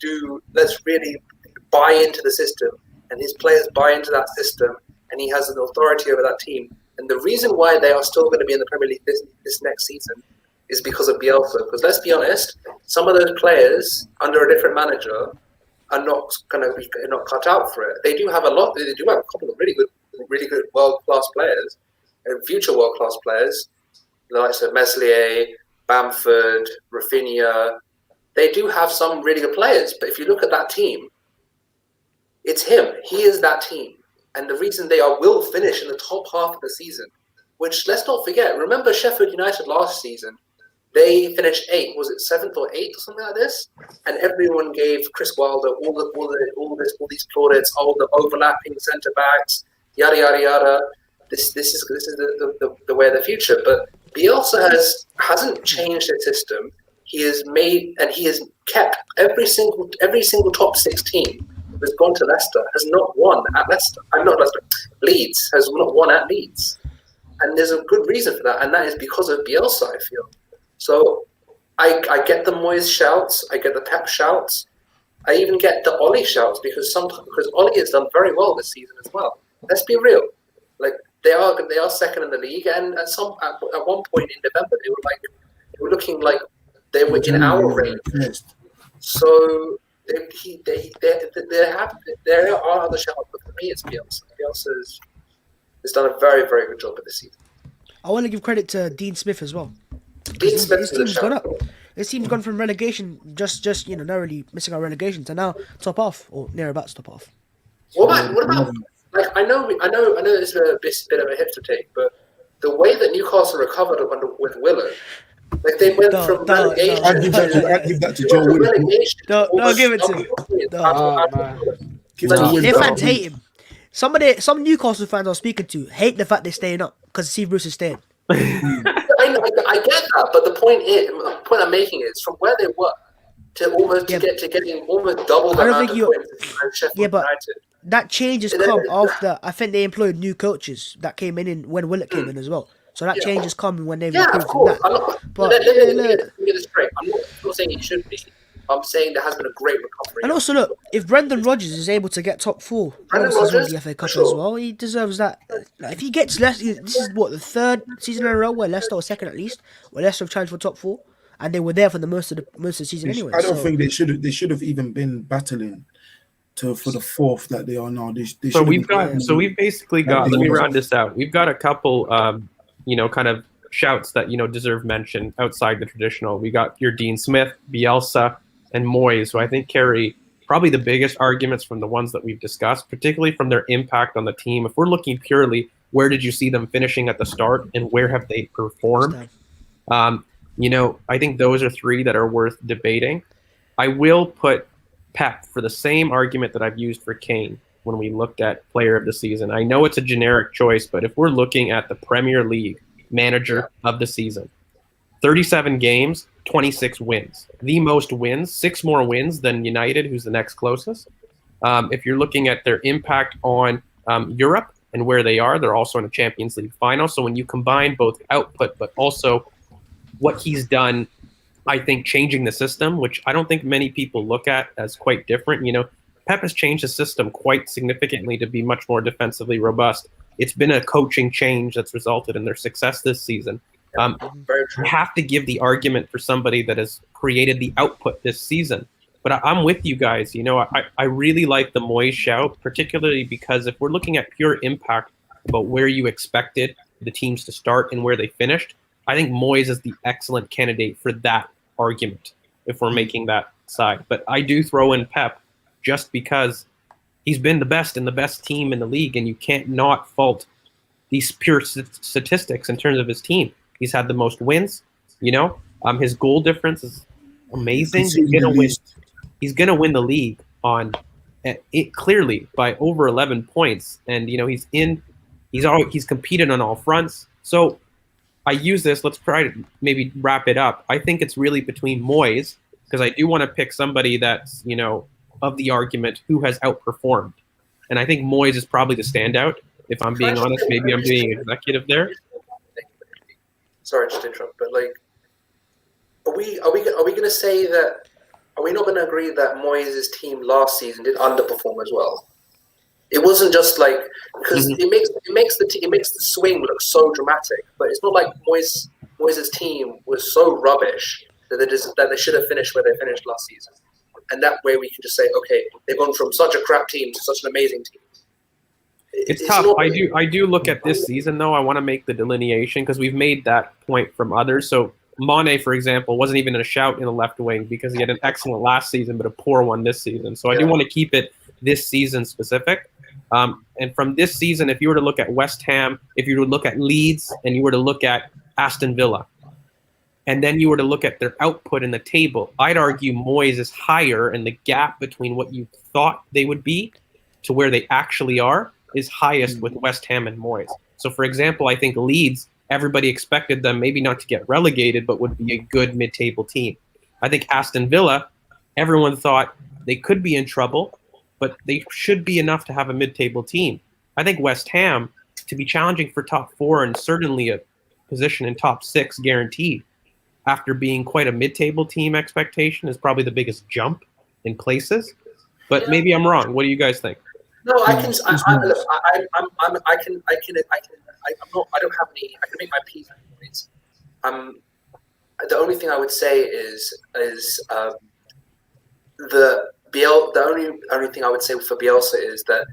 buy into the system, and his players buy into that system, and he has an authority over that team. And the reason why they are still going to be in the Premier League this next season is because of Bielsa. Because let's be honest, some of those players under a different manager are not cut out for it. They do have a lot. They do have a couple of really good world class players and future world class players, the likes of Meslier, Bamford, Rafinha. They do have some really good players, but if you look at that team, it's him. He is that team. And the reason they will finish in the top half of the season, which let's not forget, remember Sheffield United last season, they finished 8th. Was it 7th or 8th or something like this? And everyone gave Chris Wilder all these plaudits, all the overlapping centre backs, yada yada yada. This is the way of the future. But Bielsa hasn't changed the system. He has kept every single top 6 team who's gone to Leicester has not won at Leicester. I'm not Leicester. Leeds has not won at Leeds, and there's a good reason for that, and that is because of Bielsa. I feel so. I get the Moyes shouts. I get the Pep shouts. I even get the Ollie shouts because Ollie has done very well this season as well. Let's be real. Like they are second in the league, and at one point in November they were looking like they were in our range. So there are other shouts, but for me it's Bielsa. Bielsa has done a very, very good job of this season. I want to give credit to Dean Smith as well. Dean Smith his team's gone up. His team's gone from relegation, just narrowly missing our relegation, to now top half or near about top half. What about? Like I know, it's a bit of a hip to take, but the way that Newcastle recovered with Willow, like they went from relegation. I'd give that to Joe Willock. No, give it to him. Their fans hate him. Some Newcastle fans I'm speaking to hate the fact they're staying up because Steve Bruce is staying. I get that, but the point I'm making is from where they were to getting almost double the amount of points and Sheffield United. That change has come after. I think they employed new coaches that came in when Willock came in as well. So that change has come when they've of course. Let me get this straight. I'm not saying it should be. I'm saying there has been a great recovery. And also, look, if Brendan Rodgers is able to get top 4, the FA Cup as well, he deserves that. Like, if he gets Leicester, this is the 3rd season in a row where Leicester, or 2nd at least, where Leicester have challenged for top 4, and they were there for the most of the season anyway. I don't think they should have even been battling for the 4th that they are now. We've basically got. Let me round this out. We've got a couple, kind of shouts that deserve mention outside the traditional. We got your Dean Smith, Bielsa, and Moyes, who I think carry probably the biggest arguments from the ones that we've discussed, particularly from their impact on the team. If we're looking purely, where did you see them finishing at the start and where have they performed? I think those are 3 that are worth debating. I will put Pep for the same argument that I've used for Kane when we looked at player of the season. I know it's a generic choice, but if we're looking at the Premier League manager of the season, 37 games, 26 wins. The most wins, 6 more wins than United, who's the next closest. If you're looking at their impact on Europe and where they are, they're also in a Champions League final. So when you combine both output, but also what he's done, I think changing the system, which I don't think many people look at as quite different. Pep has changed the system quite significantly to be much more defensively robust. It's been a coaching change that's resulted in their success this season. You have to give the argument for somebody that has created the output this season. But I'm with you guys. I really like the Moyes shout, particularly because if we're looking at pure impact about where you expected the teams to start and where they finished, I think Moyes is the excellent candidate for that argument if we're making that side. But I do throw in Pep just because he's been the best and the best team in the league, and you can't not fault these pure statistics in terms of his team. He's had the most wins, his goal difference is amazing. He's gonna win the league on it clearly by over 11 points, and he's competed on all fronts. So I use this. Let's try to maybe wrap it up. I think it's really between Moyes, because I do want to pick somebody that's of the argument who has outperformed. And I think Moyes is probably the standout. If I'm being honest, maybe I'm being executive there. Sorry, just to interrupt, but like, are we going to say that? Are we not going to agree that Moyes' team last season did underperform as well? It wasn't just like because it makes the swing look so dramatic, but it's not like Moyes' team was so rubbish that they should have finished where they finished last season, and that way we can just say, okay, they've gone from such a crap team to such an amazing team. It's tough. I do look at this season though. I want to make the delineation because we've made that point from others. So Mane, for example, wasn't even a shout in the left wing because he had an excellent last season, but a poor one this season. So I do want to keep it this season specific. And from this season, if you were to look at West Ham, if you were to look at Leeds, and you were to look at Aston Villa, and then you were to look at their output in the table, I'd argue Moyes is higher, and the gap between what you thought they would be to where they actually are is highest with West Ham and Moyes. So, for example, I think Leeds, everybody expected them maybe not to get relegated, but would be a good mid-table team. I think Aston Villa, everyone thought they could be in trouble, but they should be enough to have a mid-table team. I think West Ham, to be challenging for top 4 and certainly a position in top 6 guaranteed, after being quite a mid-table team expectation, is probably the biggest jump in places. But maybe I'm wrong. What do you guys think? No, I can. I don't have any. I can make my peace. The only thing I would say is the only thing I would say for Bielsa is that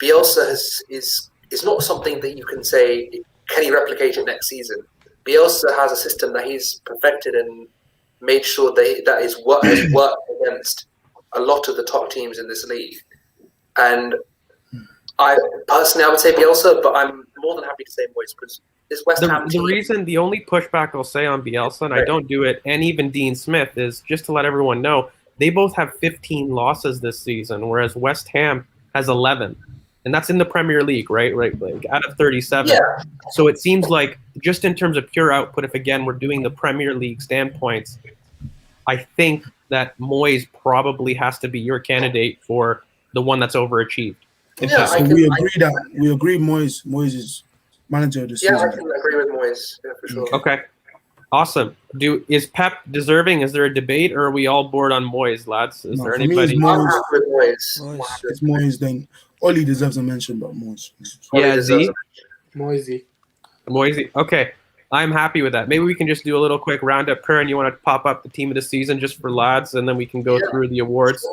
Bielsa is not something that you can say, can he replicate it next season? Bielsa has a system that he's perfected and made sure that is what has worked against a lot of the top teams in this league. And I would say Bielsa, but I'm more than happy to say Moyes because this West Ham team. The only pushback I'll say on Bielsa, and I don't do it, and even Dean Smith, is just to let everyone know, they both have 15 losses this season, whereas West Ham has 11. And that's in the Premier League, right? Like out of 37. Yeah. So it seems like just in terms of pure output, if again we're doing the Premier League standpoints, I think that Moyes probably has to be your candidate for the one that's overachieved. So we agree Moyes is manager of the season. Yeah, I can agree with Moyes, for sure. Okay. Awesome. Is Pep deserving? Is there a debate, or are we all bored on Moyes, lads? Is there anybody? I'm happy with Moyes. It's Moyes. Then Oli deserves a mention, but Moyes. Yeah, Z. Moisey. Okay. I'm happy with that. Maybe we can just do a little quick roundup. Curran, you want to pop up the team of the season just for lads, and then we can go through the awards.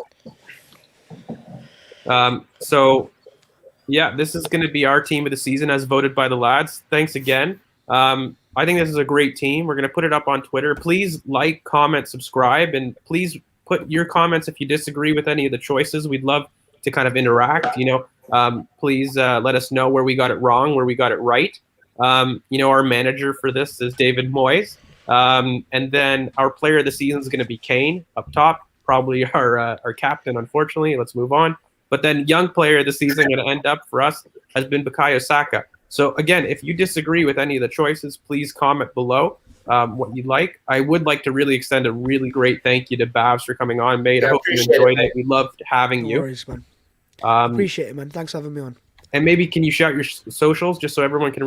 This is going to be our team of the season as voted by the lads. Thanks again. I think this is a great team. We're going to put it up on Twitter. Please like, comment, subscribe, and please put your comments if you disagree with any of the choices. We'd love to kind of interact. Please let us know where we got it wrong, where we got it right. Our manager for this is David Moyes. And then our player of the season is going to be Kane up top, probably our captain, unfortunately. Let's move on. But then young player of the season going to end up for us has been Bukayo Saka. So again, if you disagree with any of the choices, please comment below what you'd like. I would like to really extend a really great thank you to Babs for coming on, mate. I hope you enjoyed it. We loved having you. No worries, man. Appreciate it, man. Thanks for having me on. And maybe can you shout your socials just so everyone can